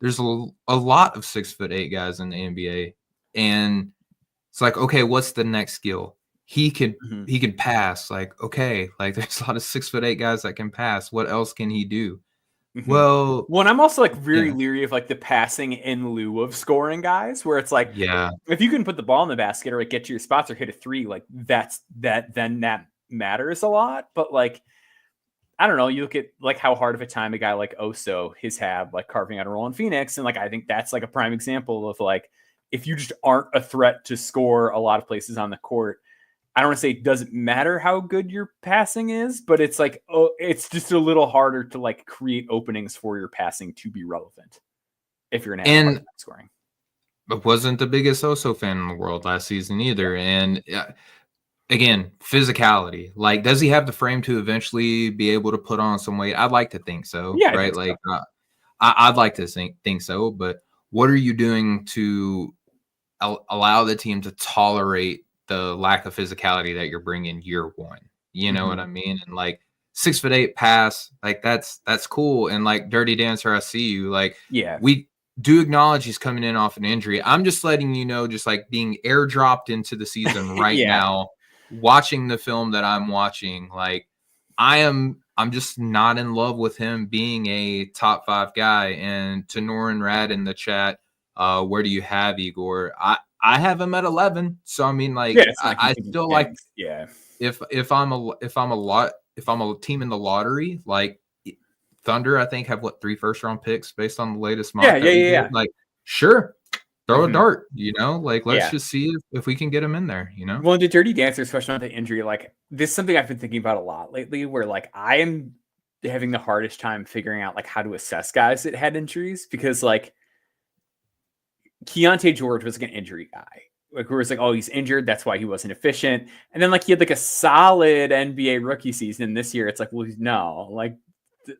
there's a lot of 6'8" guys in the NBA, and it's like, okay, what's the next skill? He could pass. Like, okay, like there's a lot of 6'8" guys that can pass. What else can he do? Well, and I'm also like very leery of like the passing in lieu of scoring guys, where it's like, if you can put the ball in the basket or like get to your spots or hit a three, like then that matters a lot. But like, I don't know, you look at like how hard of a time a guy like Oso has had like carving out a role in Phoenix, and like I think that's like a prime example of like if you just aren't a threat to score a lot of places on the court. I don't want to say it doesn't matter how good your passing is, but it's like, it's just a little harder to like create openings for your passing to be relevant if you're an scoring. But wasn't the biggest Oso fan in the world last season either. And again, physicality. Like, does he have the frame to eventually be able to put on some weight? I'd like to think so. Yeah, right. Like, I'd like to think so. But what are you doing to allow the team to tolerate the lack of physicality that you're bringing year one? You know what I mean? And like 6'8" pass, like that's cool. And like Dirty Dancer, I see you. Like, we do acknowledge he's coming in off an injury. I'm just letting you know, just like being airdropped into the season right now, watching the film that I'm watching, like I'm just not in love with him being a top 5 guy. And to Norin Rad in the chat, where do you have Egor? I have him at 11. So I mean, like, I still like, if I'm a team in the lottery, like Thunder, I think have 3 first-round picks based on the latest mock. Like, sure, throw a dart, you know, like let's just see if we can get him in there, you know. Well, the Dirty Dancer's question on the injury, like this is something I've been thinking about a lot lately, where like I am having the hardest time figuring out like how to assess guys that had injuries, because like Keontae George was like an injury guy. Like, where it's like, oh, he's injured, that's why he wasn't efficient. And then like he had like a solid NBA rookie season. And this year it's like, well, no,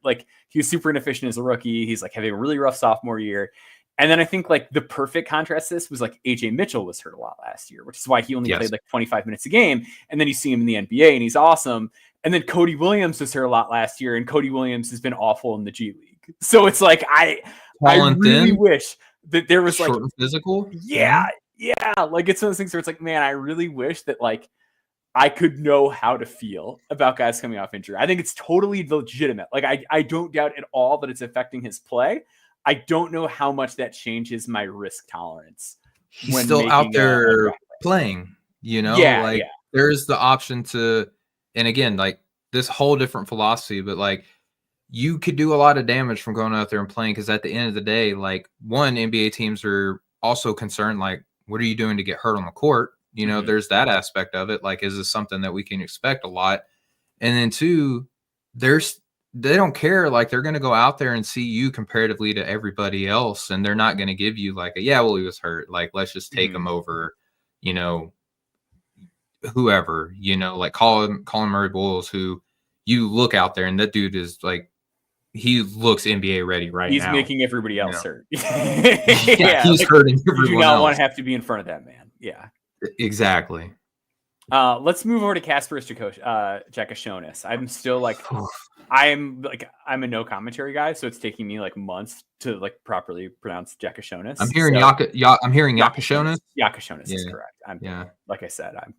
like he was super inefficient as a rookie. He's like having a really rough sophomore year. And then I think like the perfect contrast to this was like AJ Mitchell was hurt a lot last year, which is why he only played like 25 minutes a game. And then you see him in the NBA and he's awesome. And then Cody Williams was hurt a lot last year, and Cody Williams has been awful in the G League. So it's like I really wish that there was short like and physical. Yeah. Like it's one of those things where it's like, man, I really wish that like I could know how to feel about guys coming off injury. I think it's totally legitimate. Like I don't doubt at all that it's affecting his play. I don't know how much that changes my risk tolerance. He's still out there playing, you know, there's the option to, and again, like this whole different philosophy, but like you could do a lot of damage from going out there and playing. Cause at the end of the day, like NBA teams are also concerned, like, what are you doing to get hurt on the court? You know, there's that aspect of it. Like, is this something that we can expect a lot? And then 2, there's they don't care. Like, they're going to go out there and see you comparatively to everybody else, and they're not going to give you like a, yeah, well, he was hurt. Like, let's just take him over, you know, whoever, you know, like Colin Murray Bowles, who you look out there and that dude is like, he looks NBA ready right He's now. He's making everybody else hurt. Yeah, he's like, hurting everyone else. You do not want to have to be in front of that man. Yeah. Exactly. Let's move over to Kasparas Jakucionis. I'm still like, I'm a no commentary guy, so it's taking me like months to like properly pronounce Jakucionis. I'm hearing Jakucionis. Jakucionis is correct. Like I said, I'm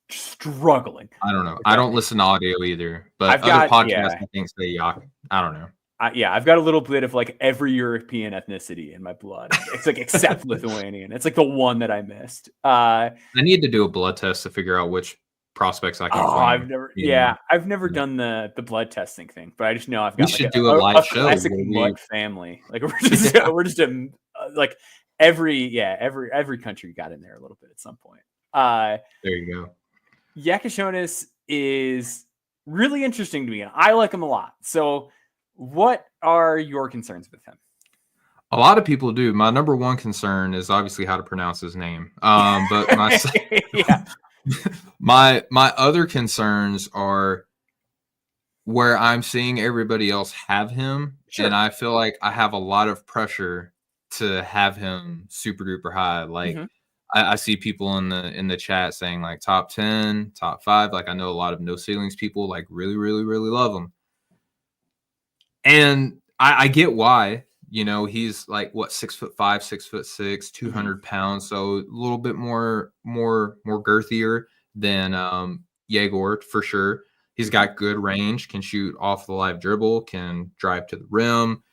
struggling. I don't know. I don't listen to audio either, but other podcasts I think say Yak. I don't know. I've got a little bit of like every European ethnicity in my blood. It's like except Lithuanian. It's like the one that I missed. I need to do a blood test to figure out which prospects I can find. I've never done the blood testing thing, but I just know I've got do a live show. Classic blood family. Like we're just like every country got in there a little bit at some point. There you go. Jakucionis is really interesting to me, and I like him a lot. So, what are your concerns with him? A lot of people do. My number one concern is obviously how to pronounce his name. But my other concerns are where I'm seeing everybody else have him, and I feel like I have a lot of pressure to have him super duper high. Like I see people in the chat saying like top 10, top 5. Like I know a lot of no ceilings people like really, really, really love him. And I get why, you know, he's like what 6'5", 6'6", 200 pounds. So a little bit more girthier than Egor for sure. He's got good range, can shoot off the live dribble, can drive to the rim,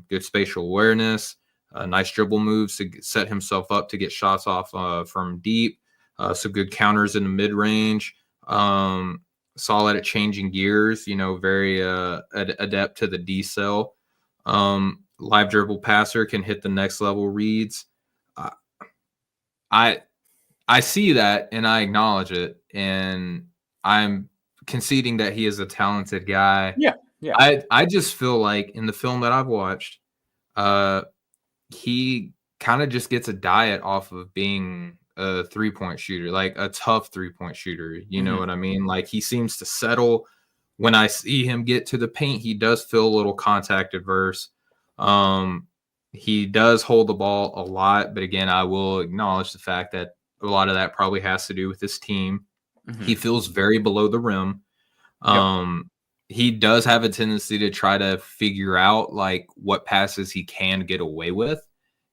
good spatial awareness. Nice dribble moves to set himself up to get shots off from deep. Some good counters in the mid-range. Solid at changing gears, you know, very adept to the decel. Live dribble passer, can hit the next level reads. I see that and I acknowledge it, and I'm conceding that he is a talented guy. Yeah. I just feel like in the film that I've watched, he kind of just gets a diet off of being a 3-point shooter, like a tough 3-point shooter. You know what I mean? Like he seems to settle. When I see him get to the paint, he does feel a little contact adverse. He does hold the ball a lot, but again, I will acknowledge the fact that a lot of that probably has to do with his team. He feels very below the rim. He does have a tendency to try to figure out like what passes he can get away with,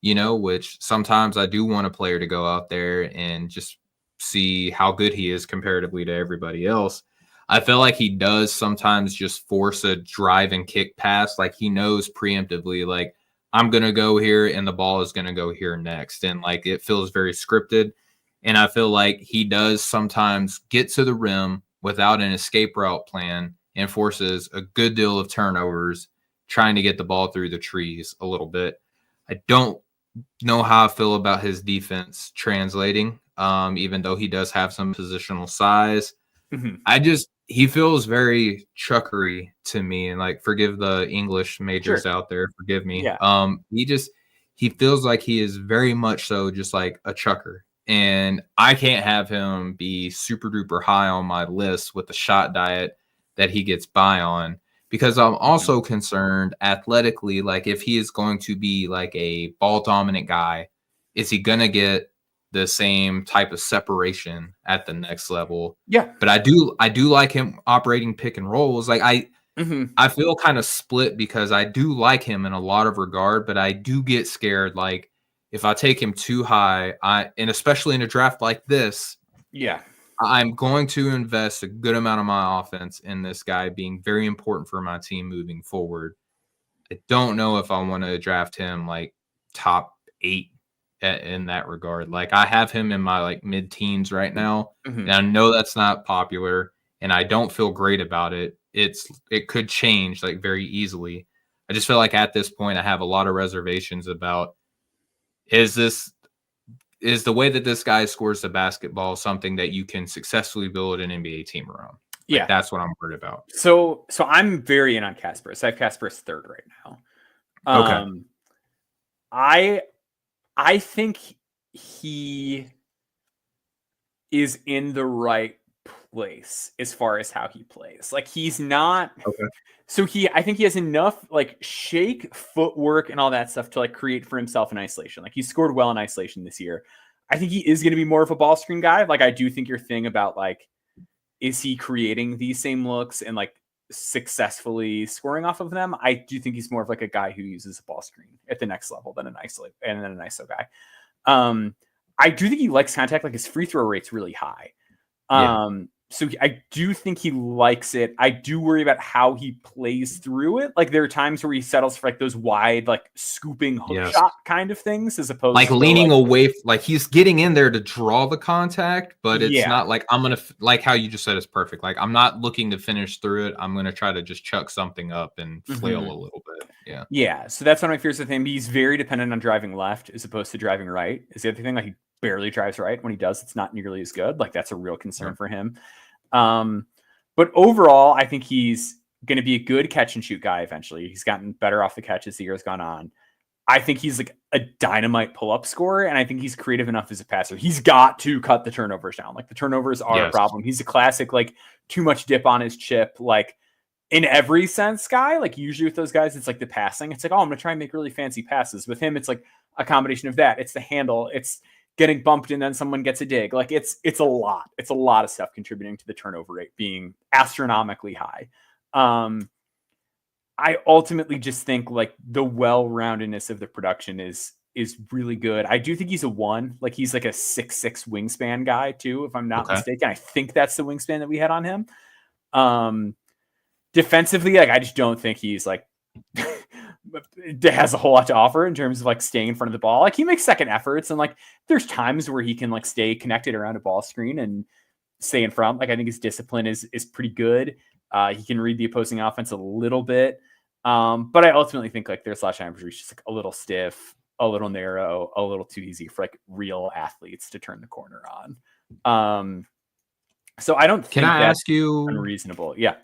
you know, which sometimes I do want a player to go out there and just see how good he is comparatively to everybody else. I feel like he does sometimes just force a drive and kick pass. Like he knows preemptively, like I'm going to go here and the ball is going to go here next. And like, it feels very scripted. And I feel like he does sometimes get to the rim without an escape route plan and forces a good deal of turnovers trying to get the ball through the trees a little bit. I don't know how I feel about his defense translating, even though he does have some positional size. He feels very chuckery to me, and like, forgive the English majors out there, forgive me. He feels like he is very much so just like a chucker. And I can't have him be super duper high on my list with the shot diet that he gets by on, because I'm also concerned athletically, like if he is going to be like a ball dominant guy, is he going to get the same type of separation at the next level? Yeah. But I do like him operating pick and rolls. Like I feel kind of split because I do like him in a lot of regard, but I do get scared. Like if I take him too high, and especially in a draft like this, I'm going to invest a good amount of my offense in this guy being very important for my team moving forward. I don't know if I want to draft him like top 8 in that regard. Like I have him in my like mid-teens right now, and I know that's not popular, and I don't feel great about it. It could change like very easily. I just feel like at this point I have a lot of reservations about is the way that this guy scores the basketball something that you can successfully build an NBA team around? Yeah. that's what I'm worried about. So I'm very in on Kasparas. I have Kasparas third right now. Okay. I think he is in the right place as far as how he plays. Like he's not Okay. so I think he has enough like shake, footwork, and all that stuff to like create for himself in isolation. Like he scored well in isolation this year. I think he is going to be more of a ball screen guy. Like I do think your thing about like, is he creating these same looks and like successfully scoring off of them? I do think he's more of like a guy who uses a ball screen at the next level than an ISO guy. I do think he likes contact. Like his free throw rate's really high. So I do think he likes it. I do worry about how he plays through it. Like there are times where he settles for like those wide, like scooping hook shot kind of things, as opposed like to leaning away. Like he's getting in there to draw the contact, but it's not like I'm going to, like how you just said, it's perfect. Like I'm not looking to finish through it. I'm going to try to just chuck something up and flail a little bit. Yeah. Yeah. So that's one of my fears with him. He's very dependent on driving left as opposed to driving right. Is the other thing. Like he barely drives right. When he does, it's not nearly as good. Like that's a real concern for him. But overall, I think he's going to be a good catch and shoot guy eventually. He's gotten better off the catch as the year has gone on. I think he's like a dynamite pull-up scorer, and I think he's creative enough as a passer. He's got to cut the turnovers down. Like the turnovers are a problem. He's a classic, like too much dip on his chip, like in every sense guy. Like usually with those guys, it's like the passing. It's like, oh, I'm going to try and make really fancy passes. With him, it's like a combination of that. It's the handle. It's getting bumped and then someone gets a dig. Like it's a lot. It's a lot of stuff contributing to the turnover rate being astronomically high. I ultimately just think like the well-roundedness of the production is really good. I do think he's a 1. Like he's like a 6'6" wingspan guy too, if I'm not mistaken. I think that's the wingspan that we had on him. Defensively, like I just don't think he's like has a whole lot to offer in terms of like staying in front of the ball. Like he makes second efforts, and like there's times where he can like stay connected around a ball screen and stay in front. Like I think his discipline is pretty good. He can read the opposing offense a little bit. But I ultimately think like there's a lot of times where he's just like a little stiff, a little narrow, a little too easy for like real athletes to turn the corner on. So I don't think that's unreasonable. Yeah.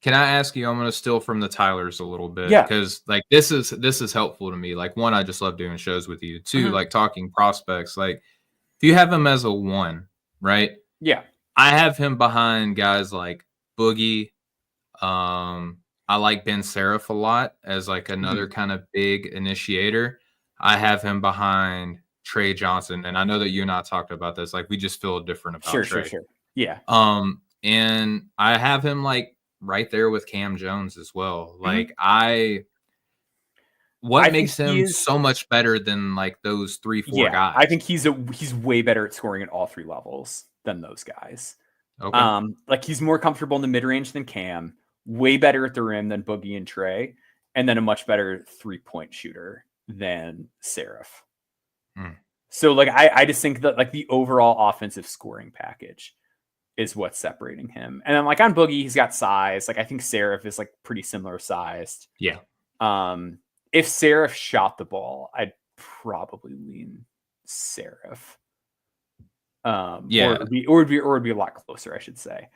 Can I ask you, I'm going to steal from the Tylers a little bit, because like this is helpful to me. Like 1, I just love doing shows with you. 2, like talking prospects. Like if you have him as a 1, right? Yeah. I have him behind guys like Boogie. I like Ben Seraph a lot as like another kind of big initiator. I have him behind Trey Johnson. And I know that you and I talked about this. Like we just feel different about Trey. Sure. Yeah. And I have him like right there with Cam Jones as well. Like what makes him so much better than like those 3-4 guys? I think he's way better at scoring at all 3 levels than those guys. Okay. Like he's more comfortable in the mid-range than Cam, way better at the rim than Boogie and Trey, and then a much better 3-point shooter than Seraph. So like I just think that like the overall offensive scoring package is what's separating him. And then like on Boogie, he's got size. Like I think Seraph is like pretty similar sized. Yeah. If Seraph shot the ball, I'd probably lean Seraph. Or it'd be a lot closer, I should say.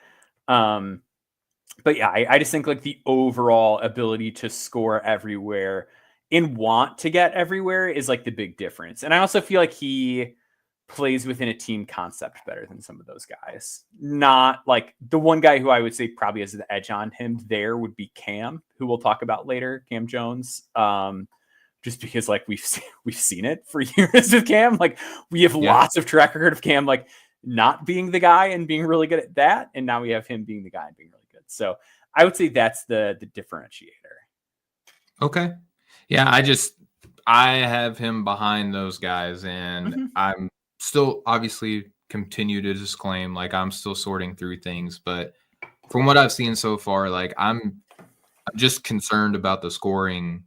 But yeah, I just think like the overall ability to score everywhere and want to get everywhere is like the big difference. And I also feel like he plays within a team concept better than some of those guys. Not like the one guy who I would say probably has the edge on him there would be Cam, who we'll talk about later, Cam Jones. Just because like we've seen it for years with Cam. Like we have lots of track record of Cam like not being the guy and being really good at that. And now we have him being the guy and being really good. So I would say that's the differentiator. Okay. Yeah, I have him behind those guys, and I'm still obviously continue to disclaim like I'm still sorting through things, but from what I've seen so far, like I'm just concerned about the scoring,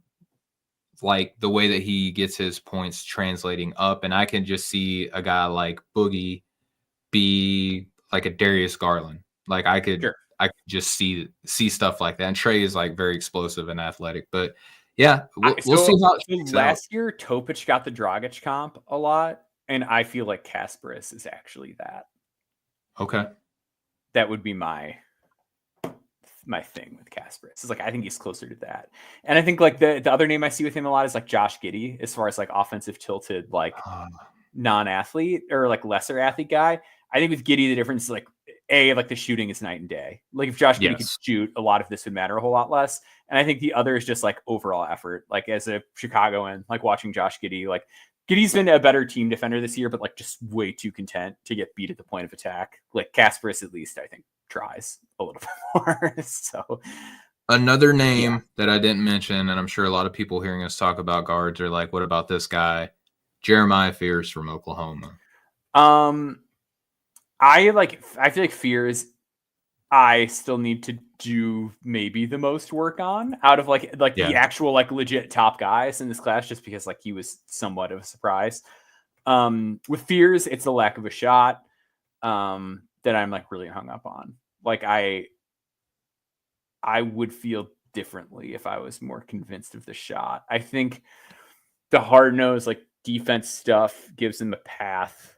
like the way that he gets his points translating up, and I can just see a guy like Boogie be like a Darius Garland. Like I could just see stuff like that. And Trey is like very explosive and athletic, but yeah, we'll see how last year Topic got the Dragic comp a lot, and I feel like Kasparas is actually that. Okay. That would be my my thing with Kasparas. It's like I think he's closer to that. And I think like the other name I see with him a lot is like Josh Giddey, as far as like offensive tilted, like non-athlete or like lesser athlete guy. I think with Giddey, the difference is like like the shooting is night and day. Like if Josh Giddey could shoot, a lot of this would matter a whole lot less. And I think the other is just like overall effort. Like as a Chicagoan, like watching Josh Giddey, like Giddey's been a better team defender this year, but like just way too content to get beat at the point of attack. Like Kasparas, at least, I think tries a little bit more. So another name that I didn't mention, and I'm sure a lot of people hearing us talk about guards are like, what about this guy? Jeremiah Fears from Oklahoma. I feel like Fears I still need to do maybe the most work on out of like the actual like legit top guys in this class, just because like he was somewhat of a surprise. With Fears, it's the lack of a shot that I'm like really hung up on. Like I would feel differently if I was more convinced of the shot. I think the hard-nosed like defense stuff gives him a path.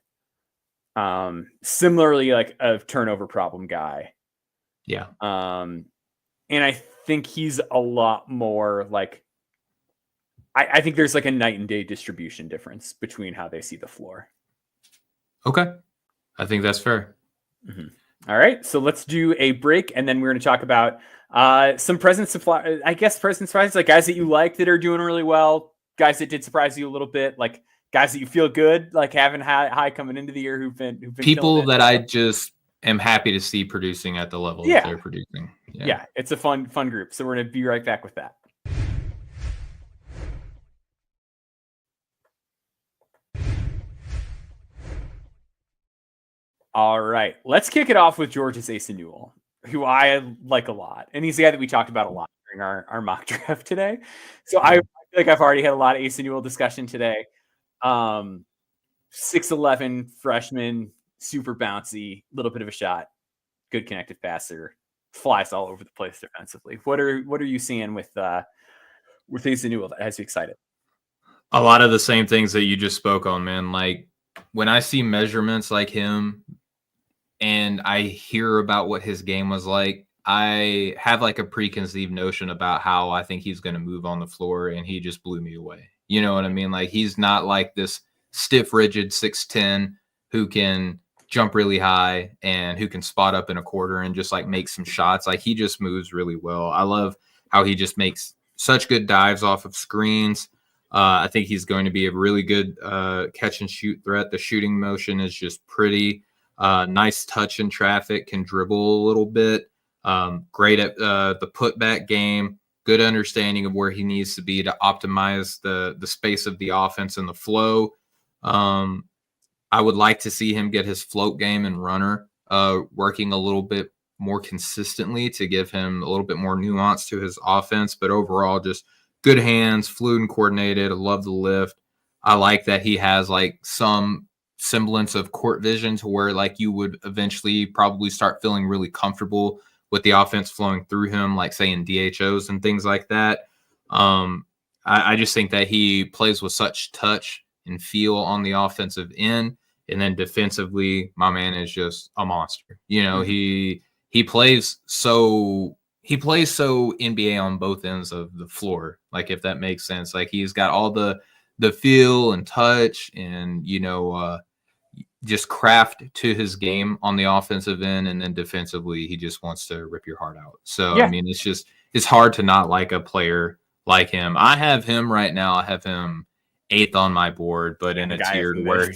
Similarly, like a turnover problem guy. Yeah. And I think he's a lot more like, I think there's like a night and day distribution difference between how they see the floor. Okay. I think that's fair. Mm-hmm. All right. So let's do a break. And then we're going to talk about some present supply, I guess, present surprises, like guys that you like that are doing really well, guys that did surprise you a little bit, like guys that you feel good, like having high coming into the year who've been people that I just am happy to see producing at the level that they're producing. Yeah, it's a fun group. So we're going to be right back with that. All right, let's kick it off with Georges Asa Newell, who I like a lot. And he's the guy that we talked about a lot during our mock draft today. So I feel like I've already had a lot of Asa Newell discussion today. 6'11", freshman, super bouncy, little bit of a shot, good connected passer, flies all over the place defensively. What are you seeing with Asa Newell that has you excited? A lot of the same things that you just spoke on, man. Like when I see measurements like him and I hear about what his game was like, I have like a preconceived notion about how I think he's going to move on the floor, and he just blew me away. You know what I mean? Like he's not like this stiff, rigid 6'10" who can jump really high and who can spot up in a quarter and just like make some shots. Like he just moves really well. I love how he just makes such good dives off of screens. I think he's going to be a really good catch and shoot threat. The shooting motion is just pretty nice touch in traffic, can dribble a little bit. Great at the putback game. Good understanding of where he needs to be to optimize the space of the offense and the flow. I would like to see him get his float game and runner working a little bit more consistently to give him a little bit more nuance to his offense. But overall, just good hands, fluid and coordinated. I love the lift. I like that he has like some semblance of court vision to where like you would eventually probably start feeling really comfortable with the offense flowing through him, like say in DHOs and things like that. I just think that he plays with such touch and feel on the offensive end, and then defensively, my man is just a monster. You know, he plays so NBA on both ends of the floor, like if that makes sense. Like he's got all the feel and touch and just craft to his game on the offensive end, and then defensively he just wants to rip your heart out. So I mean, it's hard to not like a player like him. I have him right now. I have him 8th on my board, but in a tiered where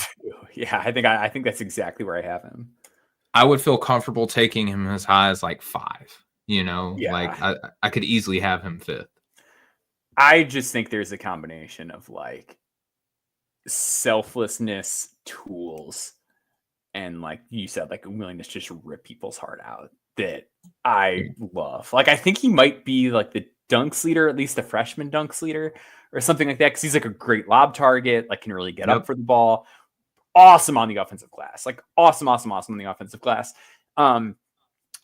I think that's exactly where I have him. I would feel comfortable taking him as high as like 5. Like I could easily have him 5th. I just think there's a combination of like selflessness, tools, and like you said, like a willingness to just rip people's heart out that I love. Like I think he might be like the dunks leader, at least the freshman dunks leader or something like that, because he's like a great lob target, like can really get up for the ball. Awesome on the offensive glass, like awesome on the offensive glass.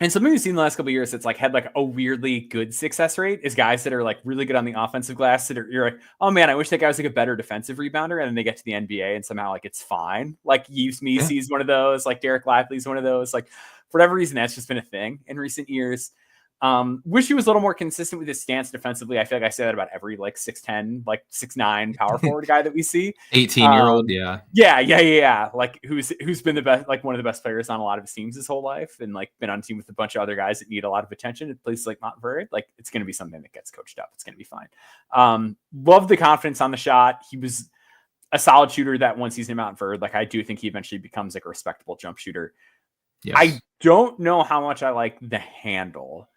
And something we've seen the last couple of years that's like had like a weirdly good success rate is guys that are like really good on the offensive glass that are, you're like, oh man, I wish that guy was like a better defensive rebounder, and then they get to the NBA and somehow like it's fine. Like Yves Missi is one of those, like Derek Lively's one of those. Like for whatever reason, that's just been a thing in recent years. Wish he was a little more consistent with his stance defensively. I feel like I say that about every like 6'10", like 6'9" power forward guy that we see. 18-year-old, yeah. Like who's been the best, like one of the best players on a lot of his teams his whole life, and like been on a team with a bunch of other guys that need a lot of attention at places like Montverde. Like it's going to be something that gets coached up. It's going to be fine. Love the confidence on the shot. He was a solid shooter that one season in Montverde. Like I do think he eventually becomes like a respectable jump shooter. Yes. I don't know how much I like the handle,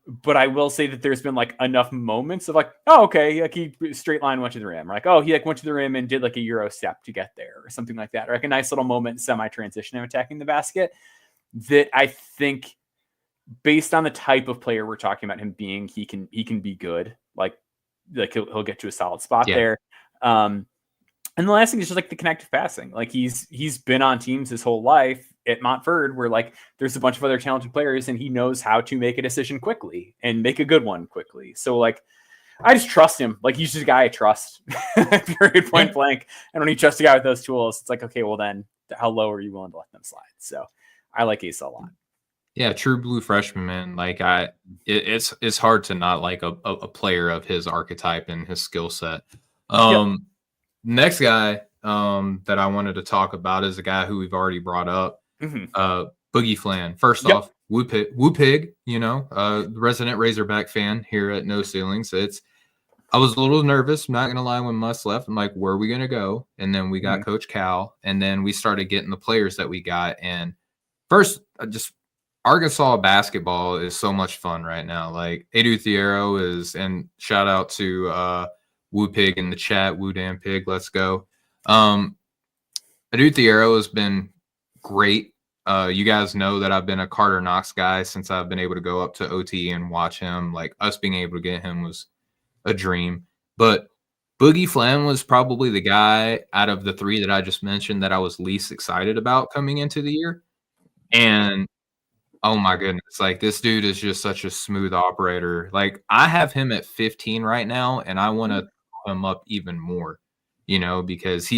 but I will say that there's been like enough moments of like, oh, okay, like he straight line went to the rim. Or like, oh, he like went to the rim and did like a Euro step to get there or something like that. Or like a nice little moment semi-transition of attacking the basket that I think based on the type of player we're talking about him being, he can be good. Like he'll get to a solid spot there. And the last thing is just like the connective passing. Like he's been on teams his whole life at Montverde where like there's a bunch of other talented players and he knows how to make a decision quickly and make a good one quickly. So like I just trust him. Like he's just a guy I trust. Period, point blank. And when you trust a guy with those tools, it's like, okay, well then how low are you willing to let them slide? So I like Asa a lot. Yeah, true blue freshman, man. Like it's hard to not like a player of his archetype and his skill set. Next guy that I wanted to talk about is a guy who we've already brought up, Boogie Flan. First off, Woo Pig, the resident Razorback fan here at No Ceilings. I was a little nervous, not gonna lie, when Muss left. I'm like, where are we gonna go? And then we got Coach Cal, and then we started getting the players that we got. And first, just Arkansas basketball is so much fun right now. Like Edu Thiero is, and shout out to Woo Pig in the chat, Woo Damn Pig, let's go. Edu Thiero has been great. You guys know that I've been a Carter Knox guy since I've been able to go up to OT and watch him. Like us being able to get him was a dream. But Boogie Flan was probably the guy out of the three that I just mentioned that I was least excited about coming into the year. And oh my goodness, like this dude is just such a smooth operator. Like I have him at 15 right now, and I want to him up even more, because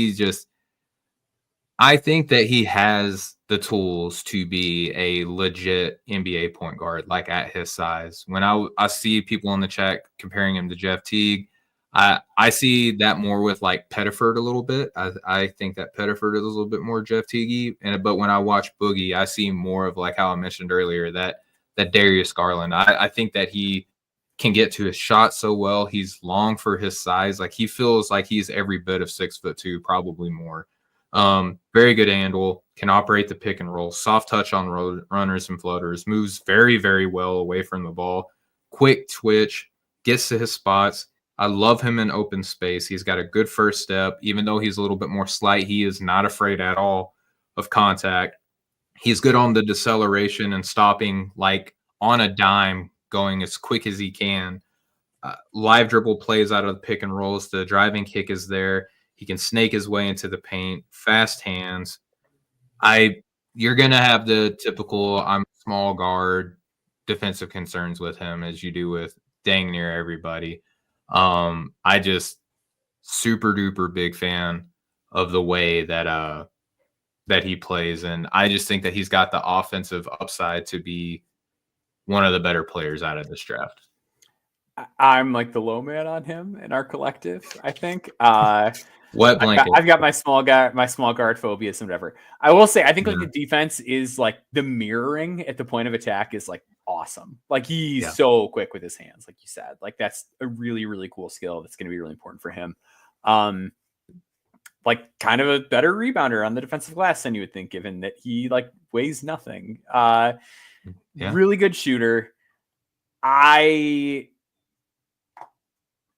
I think that he has the tools to be a legit NBA point guard, like at his size. When I see people in the chat comparing him to Jeff Teague, I see that more with like Pettiford a little bit. I think that Pettiford is a little bit more Jeff Teague, but when I watch Boogie, I see more of like how I mentioned earlier that Darius Garland. I think that he can get to his shot so well. He's long for his size. Like he feels like he's every bit of 6'2", probably more. Very good handle, can operate the pick and roll, soft touch on runners and floaters, moves very, very well away from the ball, quick twitch, gets to his spots. I love him in open space. He's got a good first step. Even though he's a little bit more slight, he is not afraid at all of contact. He's good on the deceleration and stopping like on a dime, going as quick as he can. Live dribble plays out of the pick and rolls. The driving kick is there. He can snake his way into the paint. Fast hands. You're going to have the typical I'm small guard defensive concerns with him as you do with dang near everybody. I just super duper big fan of the way that he plays. And I just think that he's got the offensive upside to be one of the better players out of this draft. I'm like the low man on him in our collective, I think. Wet blanket. I've got my small guard phobias and whatever. I will say, I think like the defense is like the mirroring at the point of attack is like awesome. Like he's so quick with his hands, like you said. Like that's a really, really cool skill that's going to be really important for him. Like kind of a better rebounder on the defensive glass than you would think, given that he like weighs nothing. Really good shooter. I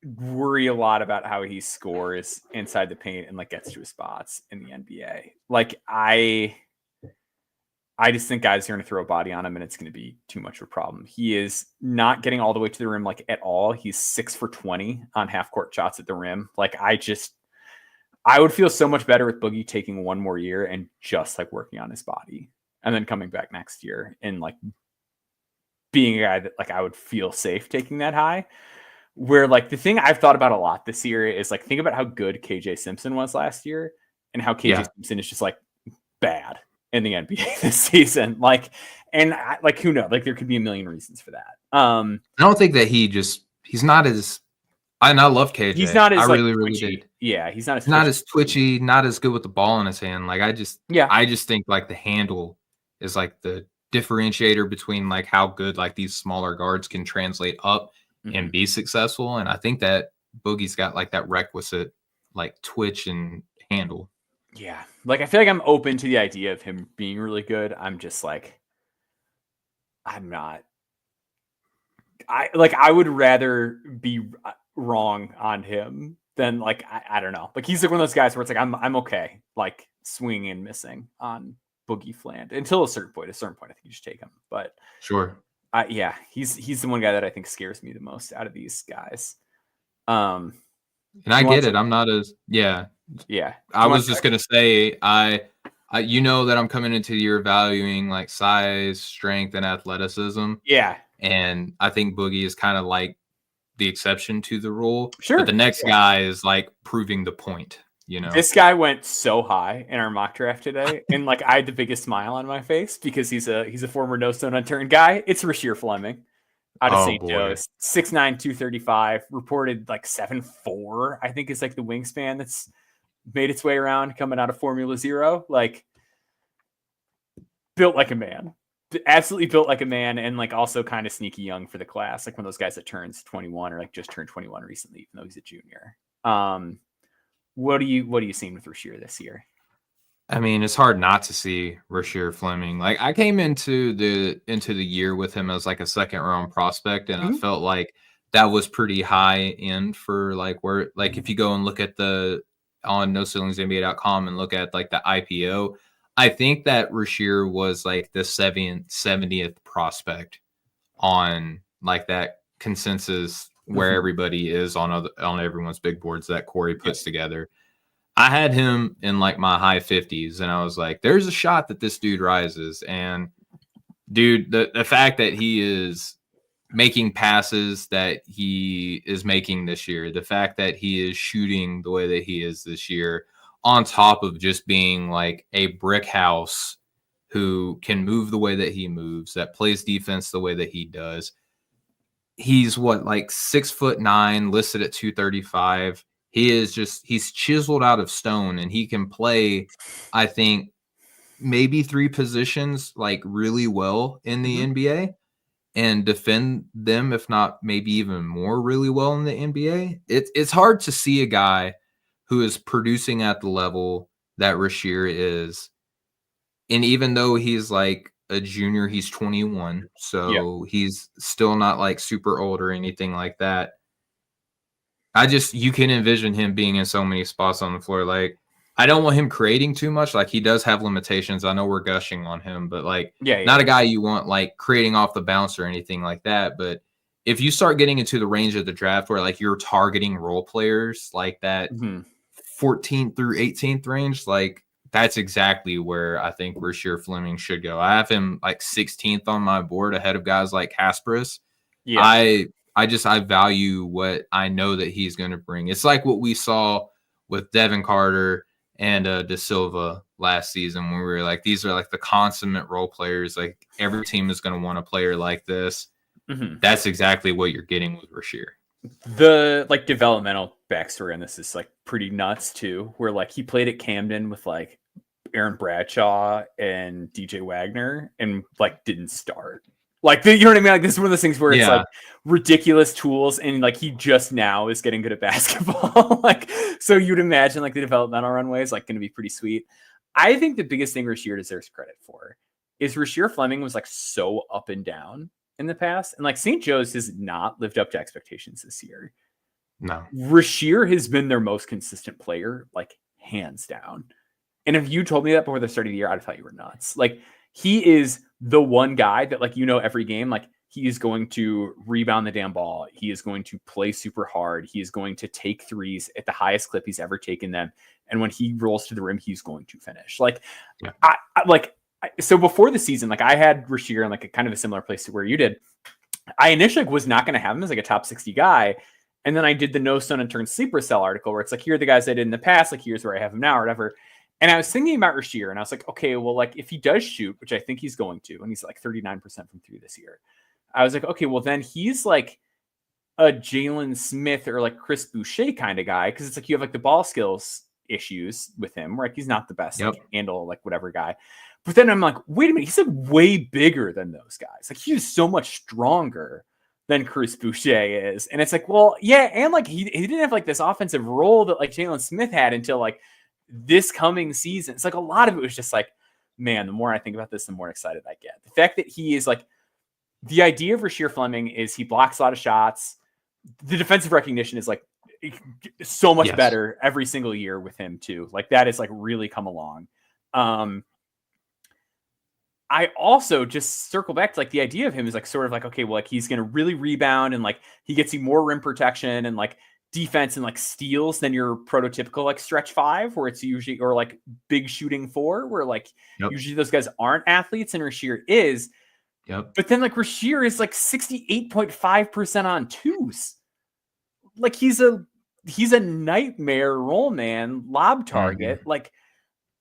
worry a lot about how he scores inside the paint and like gets to his spots in the NBA. Like I just think guys are going to throw a body on him and it's going to be too much of a problem. He is not getting all the way to the rim like at all. He's 6 for 20 on half court shots at the rim. Like I would feel so much better with Boogie taking one more year and just like working on his body and then coming back next year and like being a guy that like I would feel safe taking that high. Where like the thing I've thought about a lot this year is like think about how good KJ Simpson was last year and how KJ Simpson is just like bad. in the NBA this season. Like, and like, who knows? Like, there could be a million reasons for that. I don't think that he's not as. I love KJ. He's not as I like really, twitchy. really did. Yeah, he's not as not as twitchy, not as good with the ball in his hand. Like I just think like the handle is like the differentiator between like how good like these smaller guards can translate up and be successful. And I think that Boogie's got like that requisite like twitch and handle. Yeah. Like I feel like I'm open to the idea of him being really good. I'm just like, I'm not. I would rather be wrong on him than like I don't know. Like he's like one of those guys where it's like I'm okay like swinging and missing on Boogie Fland until a certain point. At a certain point, I think you just take him. But sure, yeah, he's the one guy that I think scares me the most out of these guys. And I get it. I'm not as yeah. I was just gonna say I you know that I'm coming into the year valuing like size, strength, and athleticism. Yeah. And I think Boogie is kind of like the exception to the rule. Sure. But the next guy is like proving the point, you know. This guy went so high in our mock draft today, and like I had the biggest smile on my face because he's a former no stone unturned guy. It's Rasheer Fleming out of St. Joe's. 6'9", 235, reported like 7'4", I think is like the wingspan that's made its way around coming out of Formula Zero. Like built like a man. Absolutely built like a man, and like also kind of sneaky young for the class, like one of those guys that turns 21 or like just turned 21 recently, even though he's a junior. What do you seeing with Rasheer this year? I mean, it's hard not to see Rasheer Fleming. Like I came into the year with him as like a second round prospect, and I felt like that was pretty high end for like where like if you go and look at on NoCeilingsNBA.com and look at like the IPO. I think that Rasheer was like the 70th prospect on like that consensus where everybody is on everyone's big boards that Corey puts together. I had him in like my high 50s, and I was like, there's a shot that this dude rises. And dude, the fact that he is making passes that he is making this year, the fact that he is shooting the way that he is this year, on top of just being like a brick house who can move the way that he moves, that plays defense the way that he does. He's like 6'9", listed at 235. He's chiseled out of stone, and he can play, I think, maybe 3 positions like really well in the NBA and defend them, if not maybe even more really well in the NBA. It's hard to see a guy who is producing at the level that Rasheer is. And even though he's like a junior, he's 21. So he's still not like super old or anything like that. You can envision him being in so many spots on the floor. Like, I don't want him creating too much. Like, he does have limitations. I know we're gushing on him, but like, not a guy you want like creating off the bounce or anything like that. But if you start getting into the range of the draft where like you're targeting role players like that 14th through 18th range, like that's exactly where I think Rasheer Fleming should go. I have him like 16th on my board ahead of guys like Kasparas. I value what I know that he's going to bring. It's like what we saw with Devin Carter and De Silva last season when we were like, these are like the consummate role players. Like every team is going to want a player like this. That's exactly what you're getting with Rasheer. The like developmental backstory on this is like pretty nuts too, where like he played at Camden with like Aaron Bradshaw and DJ Wagner and like didn't start. Like, you know what I mean? Like, this is one of those things where it's like ridiculous tools, and like he just now is getting good at basketball. Like, so you'd imagine like the developmental runway is like going to be pretty sweet. I think the biggest thing Rasheer deserves credit for is Rasheer Fleming was like so up and down in the past, and like St. Joe's has not lived up to expectations this year. No, Rasheer has been their most consistent player, like hands down. And if you told me that before the start of the year, I'd have thought you were nuts. Like, he is the one guy that, like, you know, every game, like, he is going to rebound the damn ball. He is going to play super hard. He is going to take threes at the highest clip he's ever taken them. And when he rolls to the rim, he's going to finish. Like, so before the season, like, I had Rasheer in like a kind of a similar place to where you did. I initially was not going to have him as like a top 60 guy. And then I did the No Stone Unturned Sleeper Cell article where it's like, here are the guys I did in the past. Like, here's where I have him now or whatever. And I was thinking about Rasheer, and I was like, okay, well, like if he does shoot, which I think he's going to, and he's like 39% from three this year, I was like, okay, well then he's like a Jalen Smith or like Chris Boucher kind of guy, because it's like you have like the ball skills issues with him, right? He's not the best like handle like whatever guy. But then I'm like, wait a minute, he's like way bigger than those guys. Like he's so much stronger than Chris Boucher is. And it's like, well, yeah, and like he didn't have like this offensive role that like Jalen Smith had until like this coming season. It's like a lot of it was just like, man, the more I think about this, the more excited I get. The fact that he is like, the idea of Rasheer Fleming is he blocks a lot of shots. The defensive recognition is like so much better every single year with him too. Like that is like really come along. I also just circle back to like the idea of him is like sort of like, okay, well, like he's going to really rebound and like he gets you more rim protection and like defense and like steals than your prototypical like stretch five, where it's usually, or like big shooting four, where like usually those guys aren't athletes and Rasheer is. But then like Rasheer is like 68.5% on twos. Like he's a nightmare roll man, lob target. Like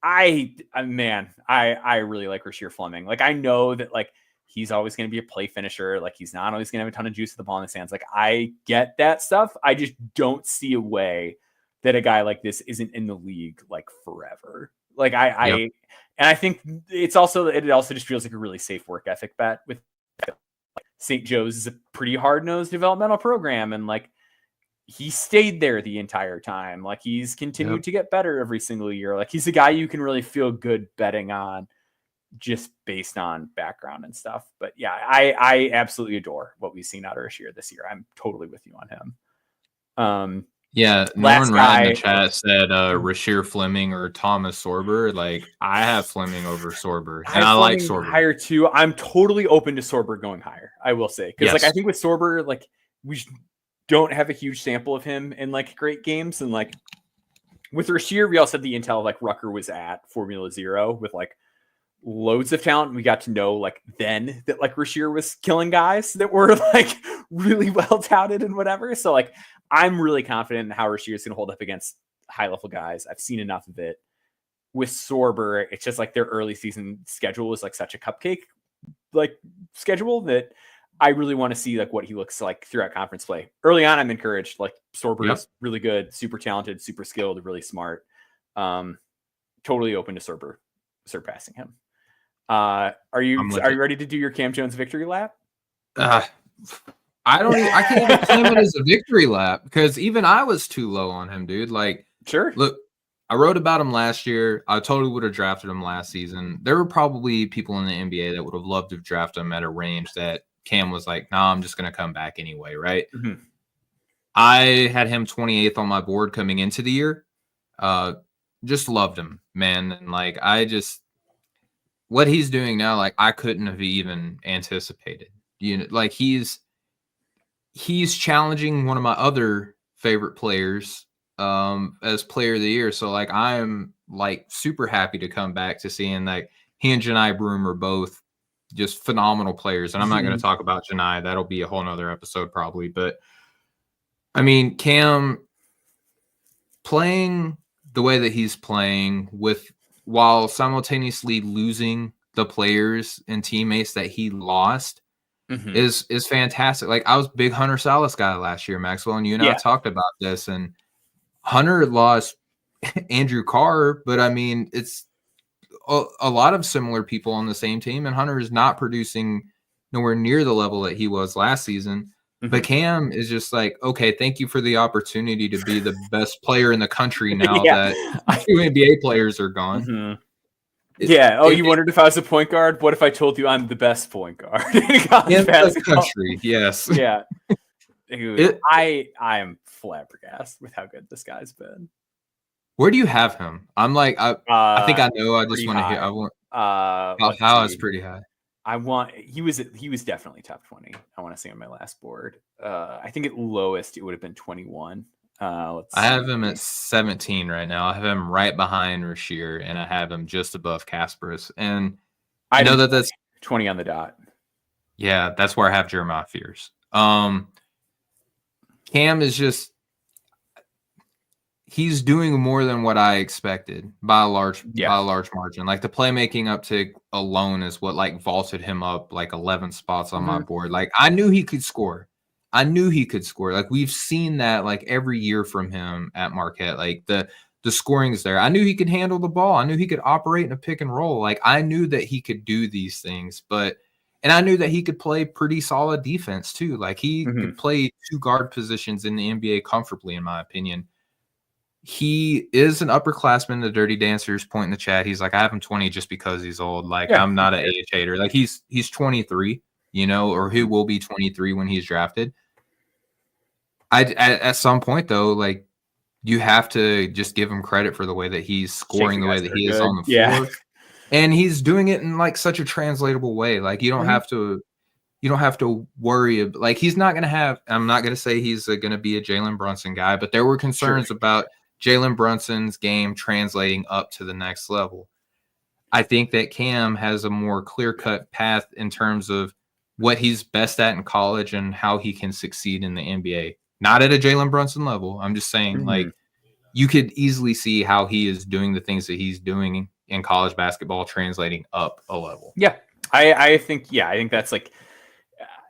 I really like Rasheer Fleming. Like I know that like he's always going to be a play finisher. Like he's not always going to have a ton of juice at the ball in his hands. Like I get that stuff. I just don't see a way that a guy like this isn't in the league like forever. Like and I think it also just feels like a really safe work ethic bet with like, St. Joe's is a pretty hard-nosed developmental program. And like, he stayed there the entire time. Like he's continued to get better every single year. Like he's a guy you can really feel good betting on just based on background and stuff. But yeah, I absolutely adore what we've seen out of Rasheer this year. I'm totally with you on him. Yeah, Norman Rad in the chat said Rasheer Fleming or Thomas Sorber. Like I have Fleming over Sorber, and I like Sorber higher too. I'm totally open to Sorber going higher. I will say, because like I think with Sorber, like we don't have a huge sample of him in like great games, and like with Rasheer, we also had the intel like Rucker was at Formula Zero with like loads of talent. We got to know like then that like Rasheer was killing guys that were like really well touted and whatever. So like I'm really confident in how Rasheer is going to hold up against high level guys. I've seen enough of it. With Sorber, it's just like their early season schedule was like such a cupcake like schedule that I really want to see like what he looks like throughout conference play. Early on, I'm encouraged. Like Sorber is really good, super talented, super skilled, really smart. Totally open to Sorber surpassing him. Are you ready to do your Cam Jones victory lap? I can't even claim it as a victory lap because even I was too low on him, dude. Like, look, I wrote about him last year. I totally would have drafted him last season. There were probably people in the NBA that would have loved to draft him at a range that Cam was like, nah, I'm just going to come back anyway, right? Mm-hmm. I had him 28th on my board coming into the year. Just loved him, man. And like, what he's doing now, like I couldn't have even anticipated. You know, like he's challenging one of my other favorite players as player of the year. So like I'm like super happy to come back to seeing like he and Janai Broom are both just phenomenal players. And I'm not going to talk about Janai. That'll be a whole nother episode probably. But I mean, Cam playing the way that he's playing while simultaneously losing the players and teammates that he lost is fantastic. Like I was a big Hunter Salas guy last year, Maxwell, and you and I talked about this, and Hunter lost Andrew Carr, but I mean, it's a lot of similar people on the same team, and Hunter is not producing nowhere near the level that he was last season. But Cam is just like, okay, thank you for the opportunity to be the best player in the country now that two NBA players are gone. You wondered if I was a point guard? What if I told you I'm the best point guard in the country? Yes. Yeah. Dude, I am flabbergasted with how good this guy's been. Where do you have him? I'm like, I think I know. I just want to hear. I want. How is pretty high? He was definitely top 20. I want to say on my last board. I think at lowest it would have been 21. I have him at 17 right now. I have him right behind Rasheer, and I have him just above Kasparas. And I know that's 20 on the dot. Yeah, that's where I have Jeremiah Fears. Cam is just he's doing more than what I expected by a large margin. Like the playmaking uptick alone is what like vaulted him up like 11 spots on my board. Like I knew he could score. Like we've seen that like every year from him at Marquette. Like the scoring is there. I knew he could handle the ball. I knew he could operate in a pick and roll. Like I knew that he could do these things, and I knew that he could play pretty solid defense too. Like he could play 2 guard positions in the NBA comfortably, in my opinion. He is an upperclassman. The Dirty Dancers point in the chat. He's like, I have him 20 just because he's old. Like I'm not an age hater. Like he's 23, or he will be 23 when he's drafted. At some point though, like you have to just give him credit for the way that he's scoring, the way that he is on the floor. And he's doing it in like such a translatable way. Like you don't have to worry. Like he's not going to have, I'm not going to say he's going to be a Jalen Brunson guy, but there were concerns about Jalen Brunson's game translating up to the next level. I think that Cam has a more clear-cut path in terms of what he's best at in college and how he can succeed in the NBA. Not at a Jalen Brunson level. I'm just saying, like, you could easily see how he is doing the things that he's doing in college basketball translating up a level. Yeah. I think that's like,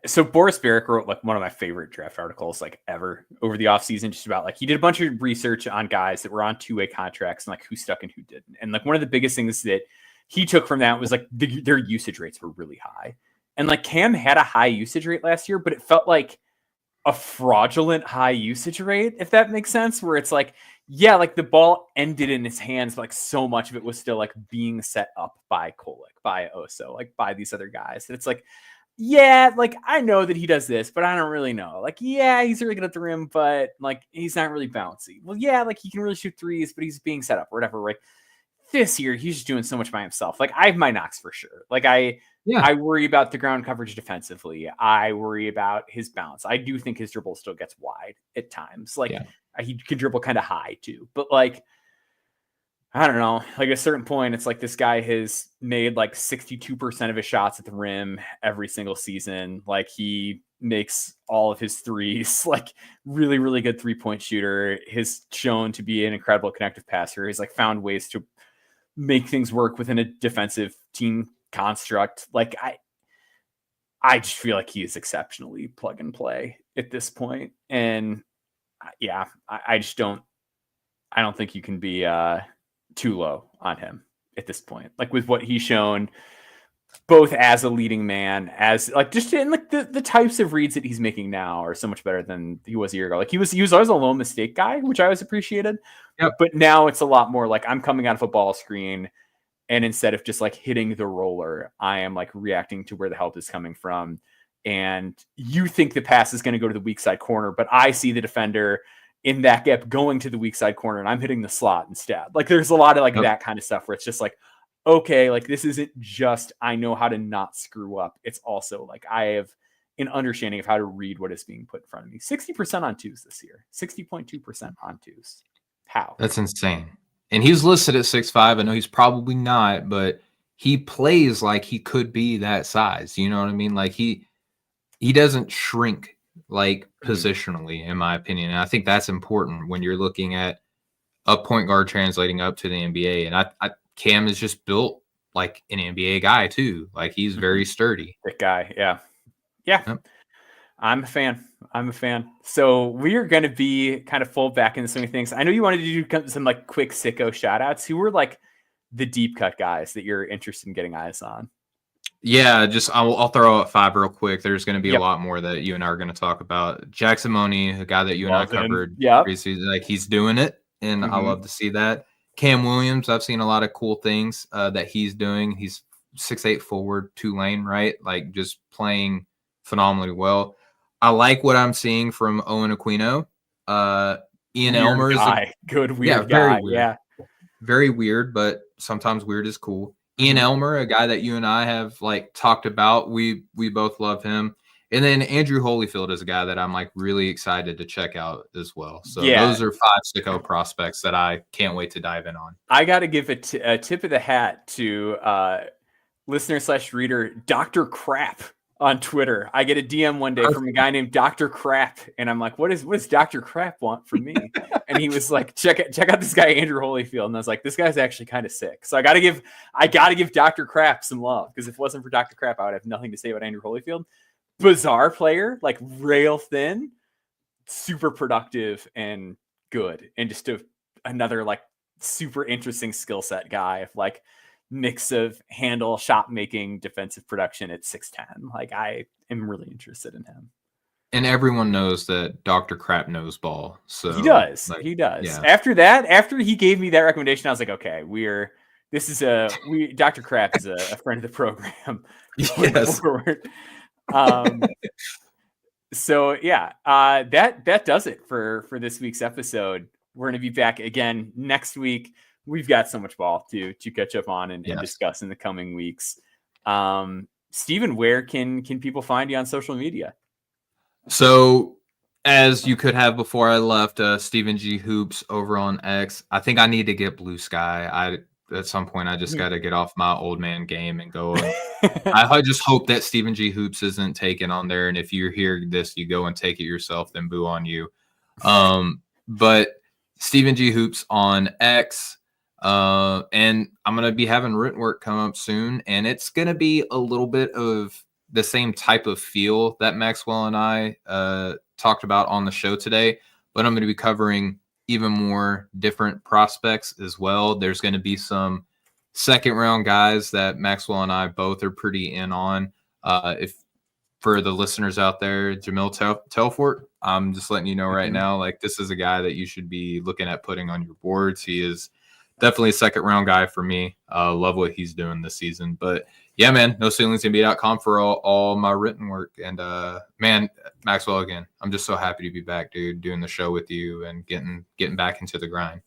so Boris Barrick wrote like one of my favorite draft articles like ever over the offseason, just about like he did a bunch of research on guys that were on 2-way contracts and like who stuck and who didn't. And like one of the biggest things that he took from that was like their usage rates were really high. And like Cam had a high usage rate last year, but it felt like a fraudulent high usage rate, if that makes sense, where it's like, yeah, like the ball ended in his hands, but like so much of it was still like being set up by Kolek, by Oso, like by these other guys. And it's like, yeah, like I know that he does this, but I don't really know. Like, yeah, he's really good at the rim, but like he's not really bouncy. Well, yeah, like he can really shoot threes, but he's being set up or whatever. Right? This year, he's just doing so much by himself. Like I have my knocks for sure. Like I worry about the ground coverage defensively. I worry about his bounce. I do think his dribble still gets wide at times. Like he can dribble kind of high too, but like. I don't know, like at a certain point, it's like this guy has made like 62% of his shots at the rim every single season. Like he makes all of his threes, like really, really good 3-point shooter, has shown to be an incredible connective passer. He's like found ways to make things work within a defensive team construct. Like I just feel like he is exceptionally plug and play at this point. And yeah, I don't think you can be, too low on him at this point, like with what he's shown both as a leading man, as like just in like the types of reads that he's making now are so much better than he was a year ago. Like he was always a low mistake guy, which I always appreciated. But now it's a lot more like I'm coming out of a ball screen and instead of just like hitting the roller, I am like reacting to where the help is coming from. And you think the pass is going to go to the weak side corner, but I see the defender in that gap going to the weak side corner and I'm hitting the slot instead. Like there's a lot of like that kind of stuff where it's just like, okay, like this isn't just, I know how to not screw up. It's also like, I have an understanding of how to read what is being put in front of me. 60% on twos this year, 60.2% on twos. How? That's insane. And he's listed at 6'5". I know he's probably not, but he plays like he could be that size. You know what I mean? Like he doesn't shrink like positionally, in my opinion. And I think that's important when you're looking at a point guard translating up to the NBA. And Cam is just built like an NBA guy too. Like he's very sturdy. Big guy. Yeah. Yep. I'm a fan. So we are going to be kind of full back into some things. I know you wanted to do some like quick sicko shout outs. Who were like the deep cut guys that you're interested in getting eyes on? Yeah, I'll throw out 5 real quick. There's going to be a lot more that you and I are going to talk about. Jackson Money, a guy that you and I covered. Yeah, like he's doing it, and I love to see that. Cam Williams, I've seen a lot of cool things that he's doing. He's 6'8" forward, 2-lane, right? Like just playing phenomenally well. I like what I'm seeing from Owen Aquino. Ian Elmer is a good weird guy. Very weird. Very weird, but sometimes weird is cool. Ian Elmer, a guy that you and I have like talked about, we both love him. And then Andrew Holyfield is a guy that I'm like really excited to check out as well. So those are 5 sicko prospects that I can't wait to dive in on. I got to give a tip of the hat to listener/reader Dr. Crap on Twitter. I get a DM one day from a guy named Dr. Crap, and I'm like, what does Dr. Crap want from me? And he was like, check out this guy Andrew Holyfield. And I was like, this guy's actually kind of sick. So I gotta give Dr. Crap some love, because if it wasn't for Dr. Crap, I would have nothing to say about Andrew Holyfield. Bizarre player, like rail thin, super productive and good, and just another like super interesting skill set guy of like mix of handle, shot making, defensive production at 6'10". Like I am really interested in him. And everyone knows that Dr. Crap knows ball. So he does. Like, he does. Yeah. After he gave me that recommendation, I was like, okay, Dr. Crap is a friend of the program. Yes. So yeah, that does it for this week's episode. We're going to be back again next week. We've got so much ball to catch up on and discuss in the coming weeks. Steven, where can people find you on social media? So, as you could have before I left, Steven G Hoops over on X. I think I need to get Blue Sky. At some point, I just got to get off my old man game and go. I just hope that Steven G Hoops isn't taken on there. And if you hear this, you go and take it yourself, then boo on you. But Steven G Hoops on X. And I'm going to be having written work come up soon, and it's going to be a little bit of the same type of feel that Maxwell and I talked about on the show today, but I'm going to be covering even more different prospects as well. There's going to be some second round guys that Maxwell and I both are pretty in on. If for the listeners out there, Jamil Telfort, I'm just letting you know right now, like this is a guy that you should be looking at putting on your boards. He is definitely a second round guy for me. Love what he's doing this season. But yeah, man, noceilingsnba.com for all my written work. And man, Maxwell, again, I'm just so happy to be back, dude, doing the show with you and getting back into the grind.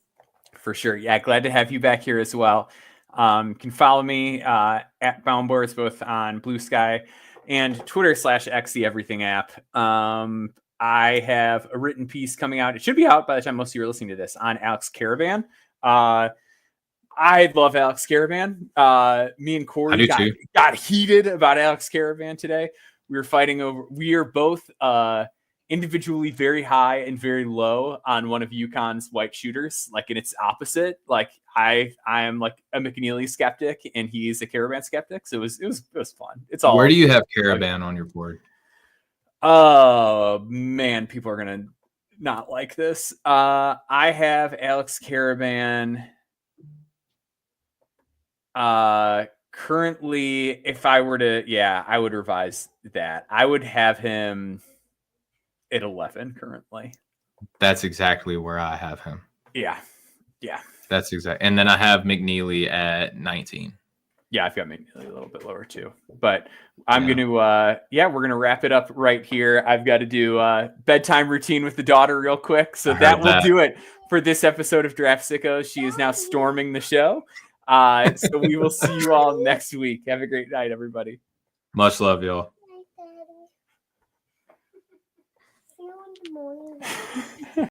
For sure. Yeah, glad to have you back here as well. You can follow me at Boundboards, both on Blue Sky and Twitter/X, the Everything app. I have a written piece coming out. It should be out by the time most of you are listening to this, on Alex Caravan. I love Alex Caravan. Me and Corey got heated about Alex Caravan today. We are both individually very high and very low on one of UConn's white shooters. Like, and it's opposite. Like I am like a McNeely skeptic and he's a Caravan skeptic. So it was fun. It's all. Where do you have Caravan on your board? Oh man, people are gonna not like this. I have Alex Caravan. Currently, if I were to, I would revise that. I would have him at 11 currently. That's exactly where I have him. Yeah. That's exact. And then I have McNeely at 19. Yeah, I've got McNeely a little bit lower too. But I'm going to, we're going to wrap it up right here. I've got to do bedtime routine with the daughter real quick. So that will do it for this episode of Draft Sickos. She is now storming the show. So we will see you all next week. Have a great night, everybody. Much love, y'all.